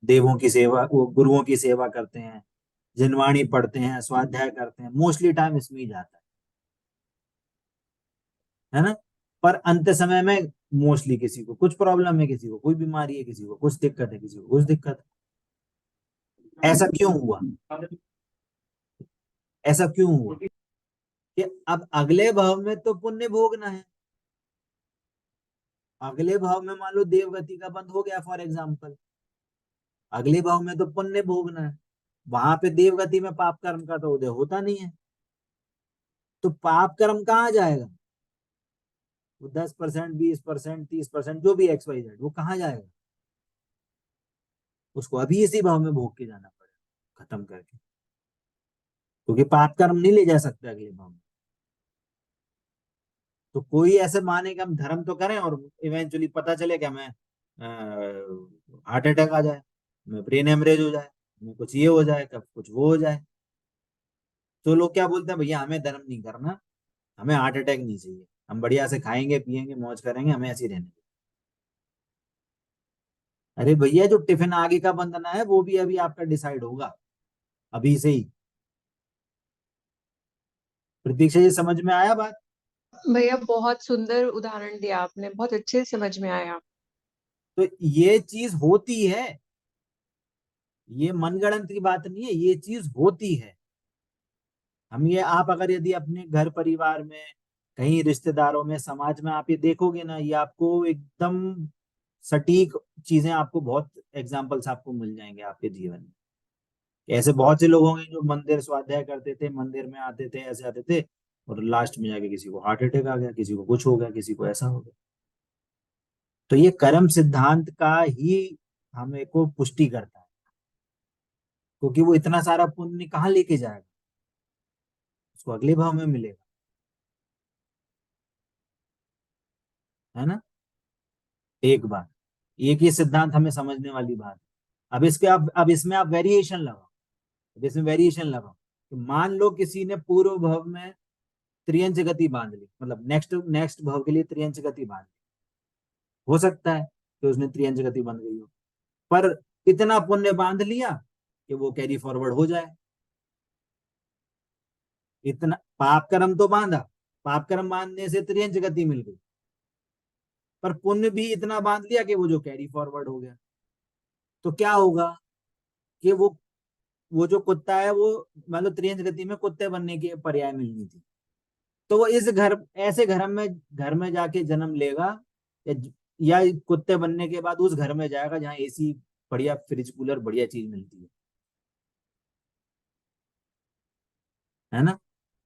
देवों की सेवा, वो गुरुओं की सेवा करते हैं, जिनवाणी पढ़ते हैं, स्वाध्याय करते हैं, मोस्टली टाइम इसमें ही जाता है ना? पर अंत समय में मोस्टली किसी को कुछ प्रॉब्लम है, किसी को कोई बीमारी है, किसी को कुछ दिक्कत है, किसी को कुछ दिक्कत है। ऐसा क्यों हुआ? ऐसा क्यों हुआ? कि अब अगले भाव में तो पुण्य भोगना है। अगले भाव में मान लो देवगति का बंद हो गया फॉर एग्जाम्पल, अगले भाव में तो पुण्य भोगना है, वहां पे देवगति में पाप कर्म का तो उदय होता नहीं है, तो पाप कर्म कहाँ जाएगा? वो 10%, 20%, 30%, जो भी XYZ, वो कहाँ जाएगा? उसको अभी इसी भाव में भोग के जाना पड़ेगा, खत्म करके, क्योंकि पाप कर्म नहीं ले जा सकते अगले भाव में। तो कोई ऐसे माने कि हम धर्म तो करें और इवेंचुअली पता चले कि हमें हार्ट अटैक आ जाए, हमें ब्रेन हेमरेज हो जाए, हमें कुछ ये हो जाए, कब कुछ वो हो जाए, तो लोग क्या बोलते हैं, भैया हमें धर्म नहीं करना, हमें हार्ट अटैक नहीं चाहिए, हम बढ़िया से खाएंगे पिएंगे मौज करेंगे, हमें ऐसे ही रहने दो। अरे भैया, जो टिफिन आगे का बंधना है वो भी अभी आपका डिसाइड होगा, अभी से ही। प्रतीक्षा जी, समझ में आया बात? भैया बहुत सुंदर उदाहरण दिया आपने, बहुत अच्छे से समझ में आया। तो ये चीज होती है, ये मनगढ़ंत की बात नहीं है, ये चीज होती है। हम ये आप अगर यदि अपने घर परिवार में, कहीं रिश्तेदारों में, समाज में आप ये देखोगे ना, ये आपको एकदम सटीक चीजें, आपको बहुत एग्जाम्पल्स आपको मिल जाएंगे आपके जीवन में। ऐसे बहुत से लोग होंगे जो मंदिर स्वाध्याय करते थे, मंदिर में आते थे, ऐसे आते थे, और लास्ट में जाके किसी को हार्ट अटैक आ गया, किसी को कुछ हो गया, किसी को ऐसा हो गया। तो ये कर्म सिद्धांत का ही हमें को पुष्टि करता है, क्योंकि वो इतना सारा पुण्य कहाँ लेके जाएगा, उसको अगले भाव में मिलेगा, है ना? एक बात, एक ये सिद्धांत हमें समझने वाली बात है। अब इसमें आप वेरिएशन लगाओ, अब इसमें वेरिएशन लगाओ। तो मान लो किसी ने पूर्व भाव में त्रियंच गति बांध ली, मतलब नेक्स्ट नेक्स्ट भाव के लिए त्रियंच गति बांध ली, हो सकता है कि उसने त्रियंच गति बन गई हो, पर इतना पुण्य बांध लिया कि वो कैरी फॉरवर्ड हो जाए। इतना पाप कर्म तो बांधा, पाप कर्म बांधने से त्रियंच गति मिल गई, पर पुण्य भी इतना बांध लिया कि वो जो कैरी फॉरवर्ड हो गया। तो क्या होगा कि वो जो कुत्ता है, वो मान लो त्रियंच गति में कुत्ते बनने की पर्याय मिलनी थी, तो वो इस घर, ऐसे घर में जाके जन्म लेगा, या कुत्ते बनने के बाद उस घर में जाएगा जहाँ AC, बढ़िया फ्रिज कूलर, बढ़िया चीज मिलती है ना?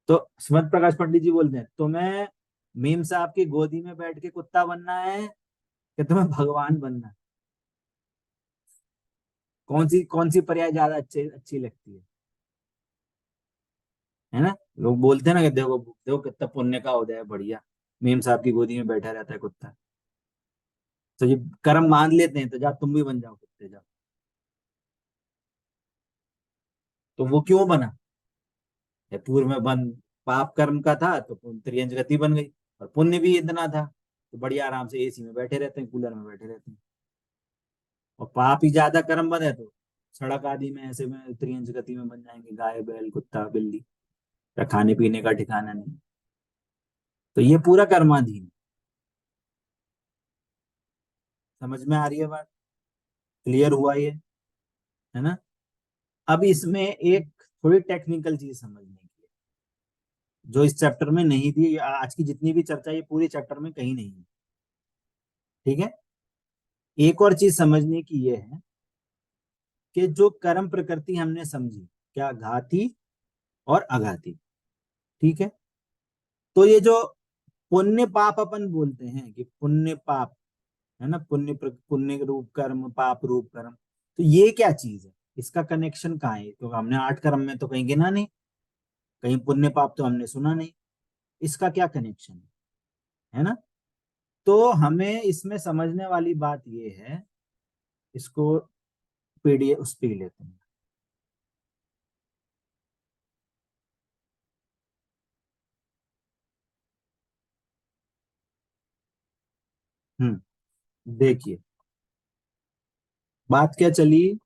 तो सुमत प्रकाश पंडित जी बोलते हैं, तुम्हें मीम साहब की गोदी में बैठ के कुत्ता बनना है कि तुम्हें भगवान बनना है? कौन सी पर्याय ज्यादा अच्छी लगती है ना? लोग बोलते हैं ना कि देखो देखो कितना पुण्य का उदय है, बढ़िया मीम साहब की गोदी में बैठा रहता है कुत्ता। तो ये कर्म मान लेते हैं, तो जा तुम भी बन जाओ कुत्ते, जाओ। तो वो क्यों बना? ये पूर्व में बन पाप कर्म का था, तो त्रियंज गति बन गई, और पुण्य भी इतना था, तो बढ़िया आराम से AC में बैठे रहते हैं, कूलर में बैठे रहते हैं। और पाप ही ज्यादा कर्म बने तो सड़क आदि में ऐसे में त्रियंज गति में बन जाएंगे, गाय बैल कुत्ता बिल्ली, या खाने पीने का ठिकाना नहीं। तो ये पूरा कर्माधीन है। समझ में आ रही है बात? क्लियर हुआ ये, है ना? अब इसमें एक थोड़ी टेक्निकल चीज समझने की है, जो इस चैप्टर में नहीं थी, आज की जितनी भी चर्चा ये पूरे चैप्टर में कहीं नहीं है। ठीक है? एक और चीज समझने की ये है कि जो कर्म प्रकृति हमने समझी, क्या घाती और अघाती, ठीक है? तो ये जो पुण्य पाप अपन बोलते हैं कि पुण्य पाप, है ना, पुण्य रूप कर्म, पाप रूप कर्म, तो ये क्या चीज है, इसका कनेक्शन कहाँ है? क्योंकि हमने 8 कर्म में तो कहीं गिना नहीं, कहीं पुण्य पाप तो हमने सुना नहीं, इसका क्या कनेक्शन है ना? तो हमें इसमें समझने वाली बात ये है, इसको पीडीएफ उस पे ही लेते हैं। देखिए बात क्या चली,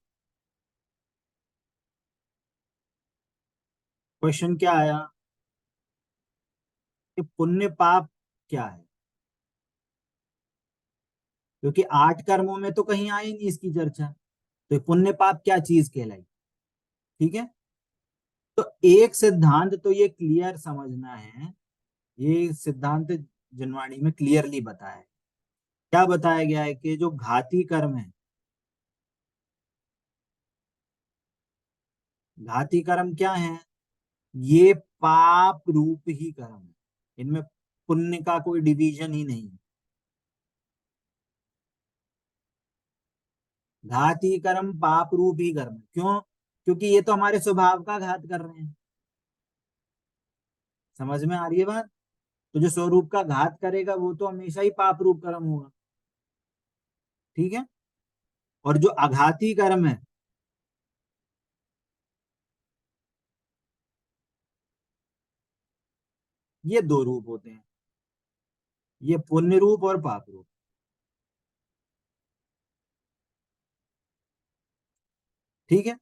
क्वेश्चन क्या आया कि पुण्य पाप क्या है, क्योंकि 8 कर्मों में तो कहीं आई नहीं इसकी चर्चा, तो पुण्य पाप क्या चीज कहलाई। ठीक है, तो एक सिद्धांत तो ये क्लियर समझना है, ये सिद्धांत जिनवाणी में क्लियरली बताया है। क्या बताया गया है कि जो घाती कर्म है, घाती कर्म क्या है, ये पाप रूप ही कर्म है, इनमें पुण्य का कोई डिवीजन ही नहीं है। घाती कर्म पाप रूप ही कर्म है, क्यों? क्योंकि ये तो हमारे स्वभाव का घात कर रहे हैं। समझ में आ रही है बात? तो जो स्वरूप का घात करेगा वो तो हमेशा ही पाप रूप कर्म होगा। ठीक है, और जो अघाती कर्म है, ये 2 रूप होते हैं, ये पुण्य रूप और पाप रूप। ठीक है,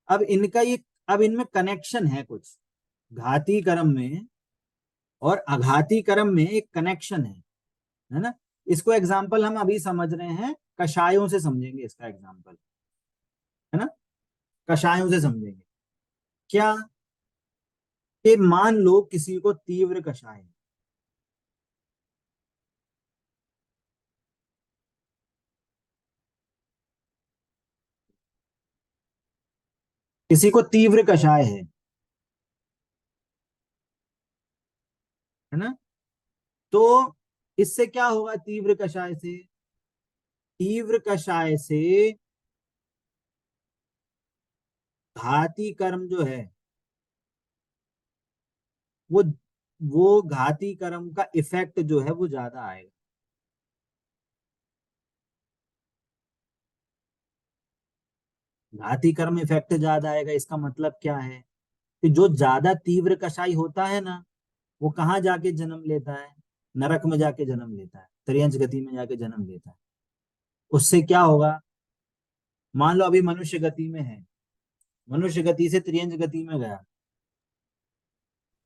अब इनमें कनेक्शन है कुछ, घाती कर्म में और अघाती कर्म में एक कनेक्शन है ना? इसको एग्जाम्पल हम अभी समझ रहे हैं, कषायों से समझेंगे इसका एग्जाम्पल, है ना? कषायों से समझेंगे क्या, कि मान लो किसी को तीव्र कषाय है, किसी को तीव्र कषाय है ना? तो इससे क्या होगा, तीव्र कषाय से, तीव्र कषाय से घाती कर्म जो है, वो वो घाती कर्म का इफेक्ट जो है वो ज्यादा आएगा। घाती कर्म इफेक्ट ज्यादा आएगा, इसका मतलब क्या है कि जो ज्यादा तीव्र कषाय होता है ना, वो कहाँ जाके जन्म लेता है, नरक में जाके जन्म लेता है, त्रियंच गति में जाके जन्म लेता है। उससे क्या होगा, मान लो अभी मनुष्य गति में है, मनुष्य गति से त्रियंच गति में गया,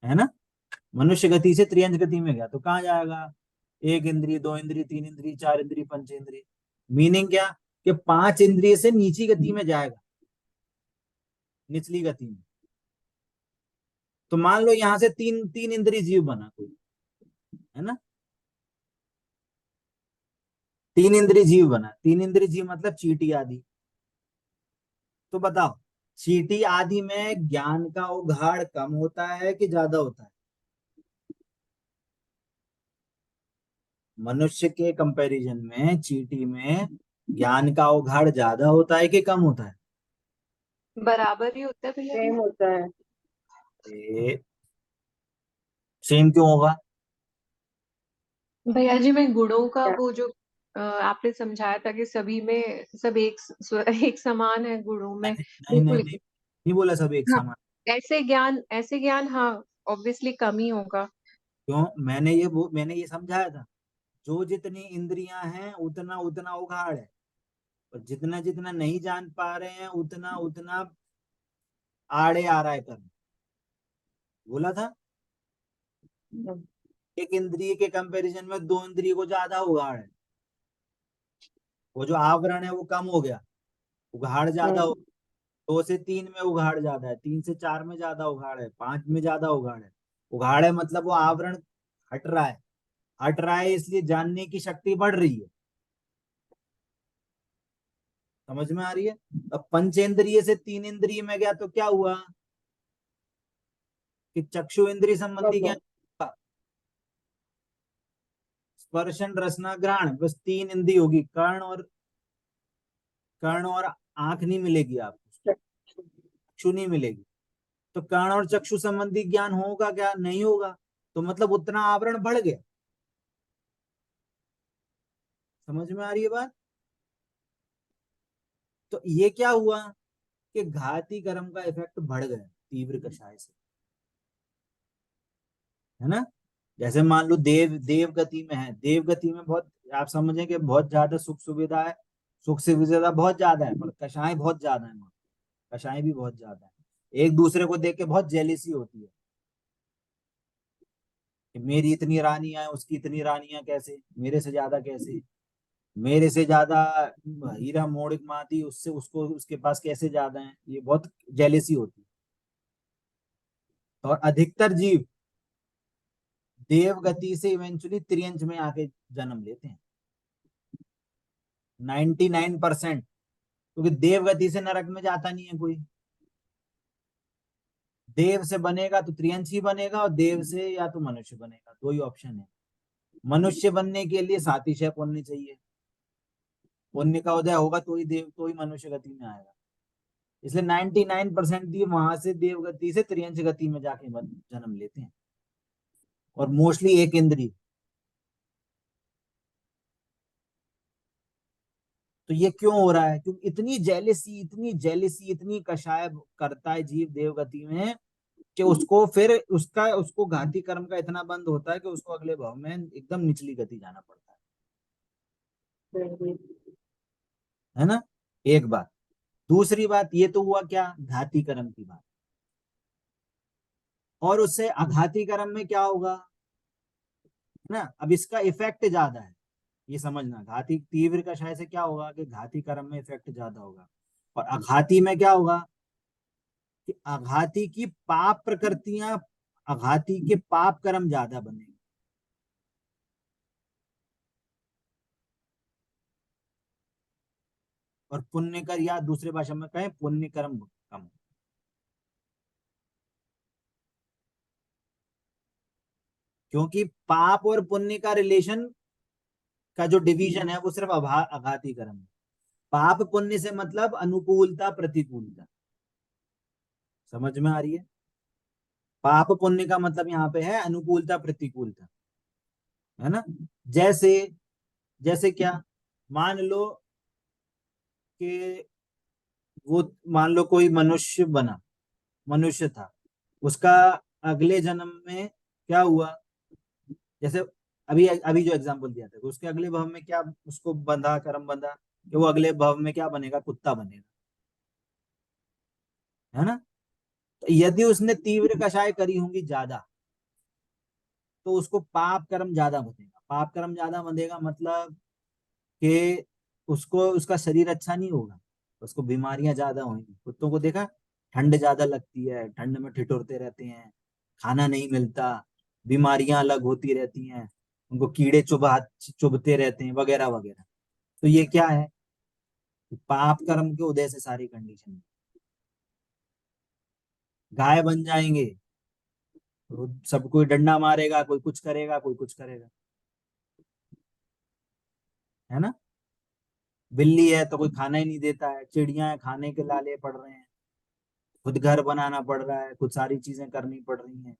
है ना? मनुष्य गति से त्रियंच गति में गया तो कहाँ जाएगा, 1 इंद्रिय, 2 इंद्रिय, 3 इंद्रिय, 4 इंद्रिय, पंचेंद्रिय। मीनिंग क्या, कि 5 इंद्रिय से नीची गति में जाएगा, निचली गति में। तो मान लो यहां से तीन तीन इंद्रिय जीव बना कोई, है ना? 3 इंद्रिय जीव बना, 3 इंद्रिय जीव मतलब चींटी आदि। तो बताओ, चींटी आदि में ज्ञान का उघाड़ कम होता है कि ज्यादा होता है? मनुष्य के कंपैरिजन में चींटी में ज्ञान का उघाड़ ज्यादा होता है कि कम होता है? बराबर ही होता है भैया जी। सेम होता है। सेम क्यों होगा? भैया जी मैं गुणों का क्या? वो जो आपने समझाया था कि सभी में सब एक समान है गुणों में, नहीं नहीं नहीं बिल्कुल। नहीं, नहीं बोला सब एक हाँ, समान। ऐसे ज्ञान हाँ, ऑब्वियसली कम ही होगा। क्यों? मैंने ये समझाया था, जो जितनी इंद्रियां हैं उतना उतना उघाड़ है, और जितना जितना नहीं जान पा रहे हैं उतना उतना आड़े आ रहा है कर्म। बोला था, एक इंद्रिय के कंपैरिजन में 2 इंद्रिय को ज्यादा उघाड़ है, वो जो आवरण है वो कम हो गया, उघाड़ ज्यादा हो। 2 से 3 में उघाड़ ज्यादा है, 3 से 4 में ज्यादा उघाड़ है, 5 में ज्यादा उघाड़ है। उघाड़ है मतलब वो आवरण हट रहा है, हट रहा है इसलिए जानने की शक्ति बढ़ रही है। समझ में आ रही है? अब पंचेंद्रिय से 3 इंद्रिय में गया तो क्या हुआ, कि चक्षु इंद्रिय संबंधी ज्ञान, स्पर्शन रसना ग्रहण, बस 3 इंद्रिय होगी, कर्ण और आंख नहीं मिलेगी आपको, चक्षु नहीं मिलेगी, तो कर्ण और चक्षु संबंधी ज्ञान होगा क्या? नहीं होगा। तो मतलब उतना आवरण बढ़ गया। समझ में आ रही है बात? तो ये क्या हुआ कि घाती कर्म का इफेक्ट बढ़ गया तीव्र कषाय से, है ना। जैसे मान लो देव गति में है, देव गति में बहुत, आप समझें कि बहुत ज्यादा सुख सुविधा है, सुख सुविधा बहुत ज्यादा है, पर कषाय बहुत ज्यादा है वहां, कषाय भी बहुत ज्यादा है। एक दूसरे को देख के बहुत जेलिसी होती है कि मेरी इतनी रानियां हैं, उसकी इतनी रानियां कैसे, मेरे से ज्यादा कैसे, मेरे से ज्यादा हीरा मोड़क माती उससे उसको उसके पास कैसे ज्यादा है, ये बहुत जेलिसी होती है। और अधिकतर जीव देव गति से इवेंचुअली त्रियंच में आके जन्म लेते हैं, 99%। क्योंकि देव गति से नरक में जाता नहीं है कोई, देव से बनेगा तो त्रियंच ही बनेगा, और देव से या तो मनुष्य बनेगा, दो ही ऑप्शन है। मनुष्य बनने के लिए सातिशय पुण्य चाहिए, पुण्य का उदय होगा तो ही देव, तो ही मनुष्य गति में आएगा। इसलिए 99% जीव वहां से देव गति से त्रियंच गति में जाके जन्म लेते हैं, और मोस्टली एक इंद्रिय। तो ये क्यों हो रहा है? क्योंकि इतनी जेलिसी, इतनी जेलिसी, इतनी कषाय करता है जीव देवगति में कि उसको फिर उसको घाती कर्म का इतना बंद होता है कि उसको अगले भाव में एकदम निचली गति जाना पड़ता है ना। एक बात। दूसरी बात, ये तो हुआ क्या, घाती कर्म की बात। और उससे अघाती कर्म में क्या होगा, है ना। अब इसका इफेक्ट ज्यादा है, ये समझना। घाती तीव्र कषाय से क्या होगा कि घाती कर्म में इफेक्ट ज्यादा होगा, और अघाती में क्या होगा कि आघाती की पाप प्रकृतियां, आघाती के पाप कर्म ज्यादा बनेंगे। और पुण्य कर, या दूसरे भाषा में कहें पुण्य कर्म कम। क्योंकि पाप और पुण्य का रिलेशन का जो डिवीजन है वो सिर्फ आघाती कर्म है। पाप पुण्य से मतलब अनुकूलता प्रतिकूलता, समझ में आ रही है। पाप पुण्य का मतलब यहाँ पे है अनुकूलता प्रतिकूलता, है ना। जैसे जैसे क्या, मान लो कि वो, मान लो कोई मनुष्य बना, मनुष्य था, उसका अगले जन्म में क्या हुआ, जैसे अभी अभी जो एग्जांपल दिया था, उसके अगले भव में क्या उसको बंधा, कर्म बंधा कि वो अगले भव में क्या बनेगा, कुत्ता बनेगा, है ना। तो यदि उसने तीव्र कषाय करी होंगी ज्यादा, तो उसको पाप कर्म ज्यादा बनेगा। पाप कर्म ज्यादा बनेगा मतलब कि उसको, उसका शरीर अच्छा नहीं होगा, उसको बीमारियां ज्यादा होंगी। कुत्तों को देखा, ठंड ज्यादा लगती है, ठंड में ठिठुरते रहते हैं, खाना नहीं मिलता, बीमारियां अलग होती रहती हैं, उनको कीड़े चुभते रहते हैं, वगैरह वगैरह। तो ये क्या है, पाप कर्म के उदय से सारी कंडीशन। गाय बन जाएंगे तो सब कोई डंडा मारेगा, कोई कुछ करेगा, कोई कुछ करेगा, है ना। बिल्ली है तो कोई खाना ही नहीं देता है, चिड़िया है खाने के लाले पड़ रहे हैं, खुद घर बनाना पड़ रहा है, खुद सारी चीजें करनी पड़ रही हैं।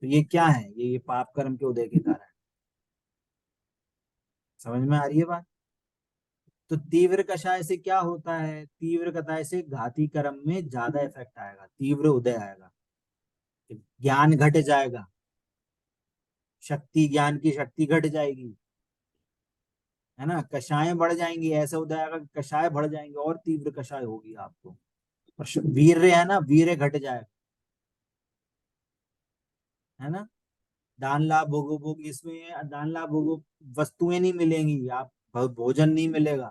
तो ये क्या है, ये पाप कर्म के उदय के कारण। समझ में आ रही है बात? तो तीव्र कषाय से क्या होता है, तीव्र कषाय से घाती कर्म में ज्यादा इफेक्ट आएगा, तीव्र उदय आएगा, ज्ञान घट जाएगा, शक्ति, ज्ञान की शक्ति घट जाएगी, है ना। कषाय बढ़ जाएंगी, ऐसा उदय आएगा कि कषाय बढ़ जाएंगे और तीव्र कषाय होगी आपको। और वीर्य है ना, वीर्य घट जाएगा, है ना। दान लाभ भोगो भोग, इसमें दान लाभ भोगो वस्तुएं नहीं मिलेंगी, आप भोजन नहीं मिलेगा,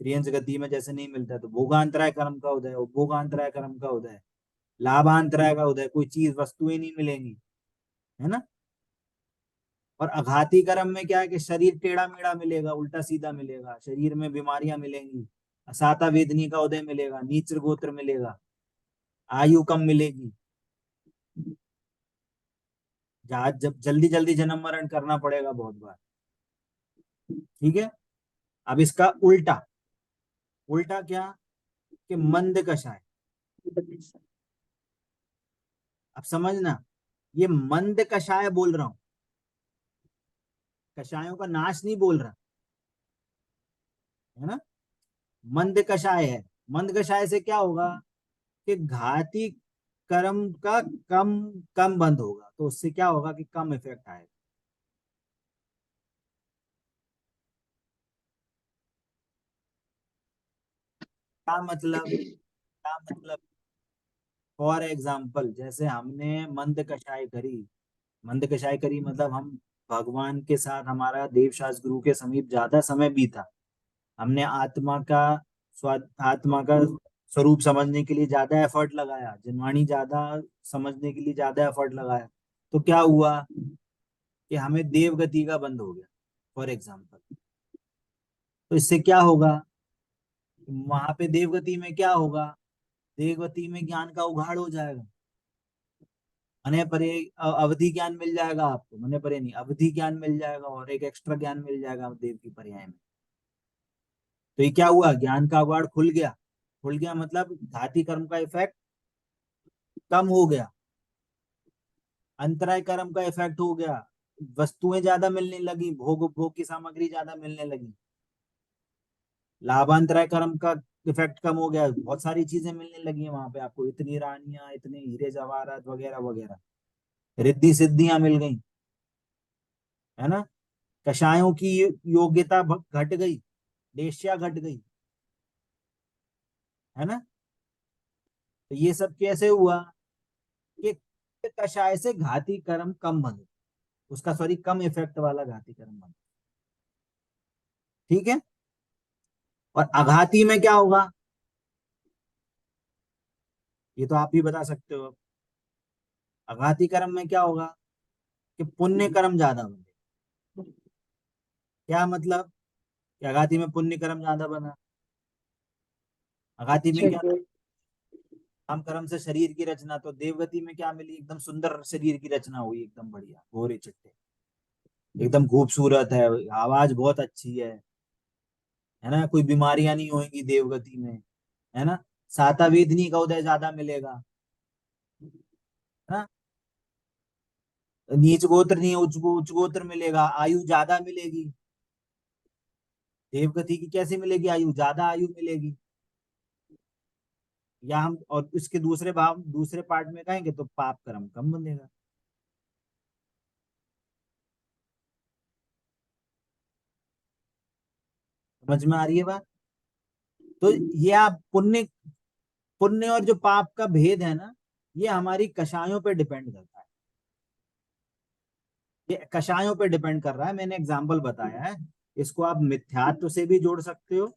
त्रियंच गति में जैसे नहीं मिलता है। तो भोगांतराय कर्म का उदय, उपभोगांतराय कर्म का उदय, लाभांतराय का उदय, कोई चीज वस्तुएं नहीं मिलेंगी, है ना। और आघाती कर्म में क्या है कि शरीर टेढ़ा मेढ़ा मिलेगा, उल्टा सीधा मिलेगा, शरीर में बीमारियां मिलेंगी, असाता वेदनी का उदय मिलेगा, नीच गोत्र मिलेगा, आयु कम मिलेगी, जहां जब जल्दी जल्दी जन्म मरण करना पड़ेगा बहुत बार। ठीक है। अब इसका उल्टा, उल्टा क्या, कि मंद कषाय। अब समझना, ये मंद कषाय बोल रहा हूं, कषायों का नाश नहीं बोल रहा, है ना। मंद कषाय है। मंद कषाय से क्या होगा कि घाती कर्म का कम कम बंद होगा, तो उससे क्या होगा कि कम इफेक्ट आएगा। क्या मतलब, क्या मतलब? फॉर एग्जाम्पल, जैसे हमने मंद कषाय करी, मंद कषाय करी मतलब हम भगवान के साथ, हमारा देवशास्त्र गुरु के समीप ज्यादा समय बीता, हमने आत्मा का स्वाद, आत्मा का स्वरूप समझने के लिए ज्यादा एफर्ट लगाया, जिनवाणी ज्यादा समझने के लिए ज्यादा एफर्ट लगाया, तो क्या हुआ कि हमें देव गति का बंद हो गया, फॉर एग्जाम्पल। तो इससे क्या होगा, वहां पे देवगति में क्या होगा, देवगति में ज्ञान का उघाड़ हो जाएगा, मने परे अवधि ज्ञान मिल जाएगा आपको, मने परे नहीं, अवधि ज्ञान मिल जाएगा और एक एक्स्ट्रा ज्ञान मिल जाएगा देव की पर्याय में। तो ये क्या हुआ, ज्ञान का उघाड़ खुल गया। खुल गया मतलब घाती कर्म का इफेक्ट कम हो गया, अंतराय कर्म का इफेक्ट हो गया, वस्तुएं ज्यादा मिलने लगी, भोग उपभोग की सामग्री ज्यादा मिलने लगी, लाभांतराय कर्म का इफेक्ट कम हो गया, बहुत सारी चीजें मिलने लगी वहां पे आपको, इतनी रानियां, इतने हीरे जवाहरात वगैरह वगैरह, रिद्धि सिद्धियां मिल गई, है ना। कषायों की योग्यता घट गई, वेश्या घट गई, है ना। तो ये सब कैसे हुआ कि कषाय से घाती कर्म कम बने, उसका सॉरी कम इफेक्ट वाला घाती कर्म बने, ठीक है। और आघाती में क्या होगा, ये तो आप भी बता सकते हो। आघाती कर्म में क्या होगा कि पुण्य कर्म ज्यादा बने। क्या मतलब कि आघाती में पुण्य कर्म ज्यादा बना, आघाती में क्या था, काम कर्म से शरीर की रचना, तो देवगति में क्या मिली, एकदम सुंदर शरीर की रचना हुई, एकदम बढ़िया, गोरे चिट्टे, एकदम खूबसूरत है, आवाज बहुत अच्छी है ना, कोई बीमारियां नहीं होंगी देवगति में, है ना। साता वेदनी का उदय ज्यादा मिलेगा, है ना। नीच गोत्र नहीं, उच्च गोत्र मिलेगा, आयु ज्यादा मिलेगी। देवगति की कैसे मिलेगी आयु, ज्यादा आयु मिलेगी। या हम और इसके दूसरे भाव, दूसरे पार्ट में कहेंगे तो पाप कर्म कम बनेगा। समझ में आ रही है बात। तो ये आप पुण्य, पुण्य और जो पाप का भेद है ना, ये हमारी कषायों पे डिपेंड करता है, ये कषायों पे डिपेंड कर रहा है। मैंने एग्जाम्पल बताया है, इसको आप मिथ्यात्व से भी जोड़ सकते हो।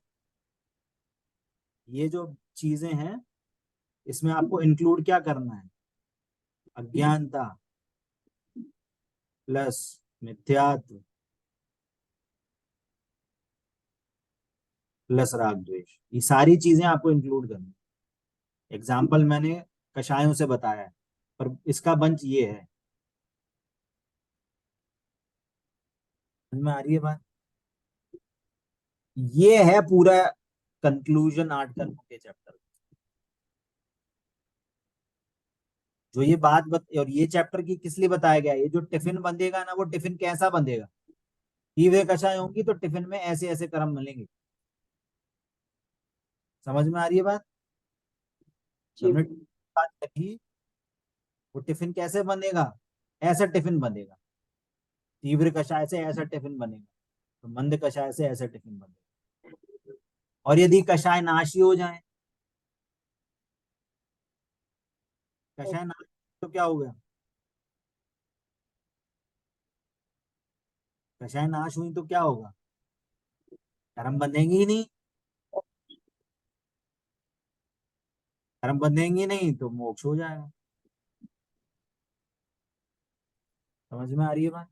ये जो चीजें हैं, इसमें आपको इंक्लूड क्या करना है, अज्ञानता प्लस मिथ्यात्व प्लस राग द्वेष, ये सारी चीजें आपको इंक्लूड करनी। एग्जाम्पल मैंने कषायों से बताया है, पर इसका बंच ये है। समझ में आ रही है बात। ये है पूरा कंक्लूजन आठ कर्मों के चैप्टर, जो ये बात और ये चैप्टर की किस लिए बताया गया है, ये जो टिफिन बंधेगा ना, वो टिफिन कैसा बंधेगा, वे कषाय होंगी तो टिफिन में ऐसे ऐसे कर्म मिलेंगे। समझ में आ रही है बात। जी। हमने बात कही, वो टिफिन कैसे बनेगा, ऐसा टिफिन बनेगा, तीव्र कषाय से ऐसा टिफिन बनेगा, तो मंद कषाय से ऐसा टिफिन बनेगा। और यदि कषाय नाशी हो जाए, कषाय नाश तो क्या हो गया, कषाय नाश हुई तो क्या होगा, कर्म बंधेंगे ही नहीं, कर्म बंधेंगे नहीं तो मोक्ष हो जाएगा। समझ में आ रही है बात,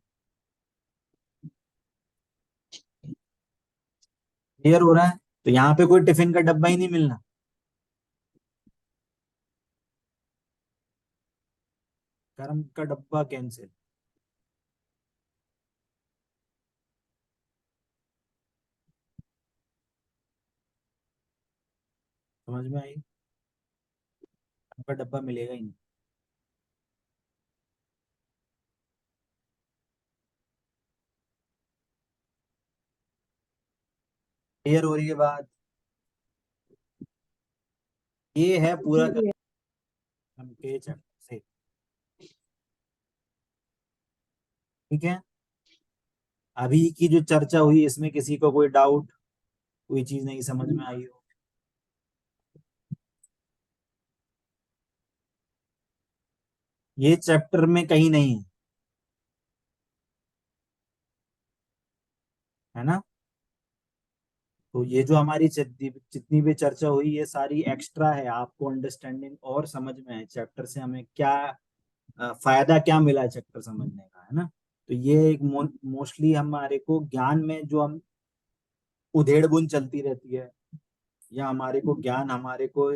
क्लियर हो रहा है। तो यहाँ पे कोई टिफिन का डब्बा ही नहीं मिलना, कर्म का डब्बा कैंसिल। समझ में आई? आपका डब्बा मिलेगा ही नहीं। क्लियर हो रही है बात? ये है पूरा हम के चैप्टर से। ठीक है, अभी की जो चर्चा हुई इसमें किसी को कोई डाउट, कोई चीज नहीं समझ में आई हो? ये चैप्टर में कहीं नहीं है ना? तो ये जो हमारी जितनी भी चर्चा हुई ये सारी एक्स्ट्रा है, आपको अंडरस्टैंडिंग और समझ में है चैप्टर से हमें क्या फायदा क्या मिला है चैप्टर समझने का, है ना? तो ये एक मोस्टली हमारे को ज्ञान में जो हम उधेड़ बुन चलती रहती है, या हमारे को ज्ञान हमारे को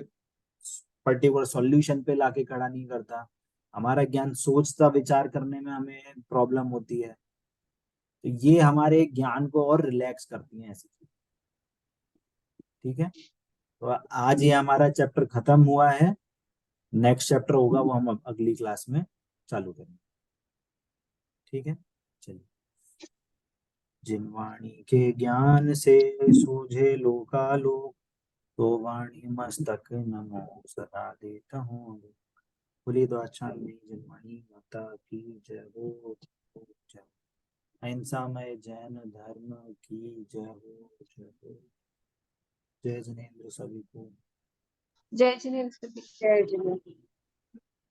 पर्टिकुलर सॉल्यूशन पे लाके खड़ा नहीं करता, हमारा ज्ञान सोचता विचार करने में हमें प्रॉब्लम होती है, तो ये हमारे ज्ञान को और रिलैक्स करती है ऐसी चीज। ठीक है, तो आज ये हमारा चैप्टर खत्म हुआ है। नेक्स्ट चैप्टर होगा वो हम अगली क्लास में चालू करेंगे। ठीक है, चलिए। जिन वाणी के ज्ञान से सूझे लोकालोक, तो वाणी मस्तक नमो सदा देता हूँ। बोलिए द्वाचार्य जनवाणी माता की जय हो, जय। अहिंसामय जैन धर्म की जय हो, जय हो। जय जिनेन्द्र सभी को। जय जिनेन्द्र सभी। जय जिनेन्द्र।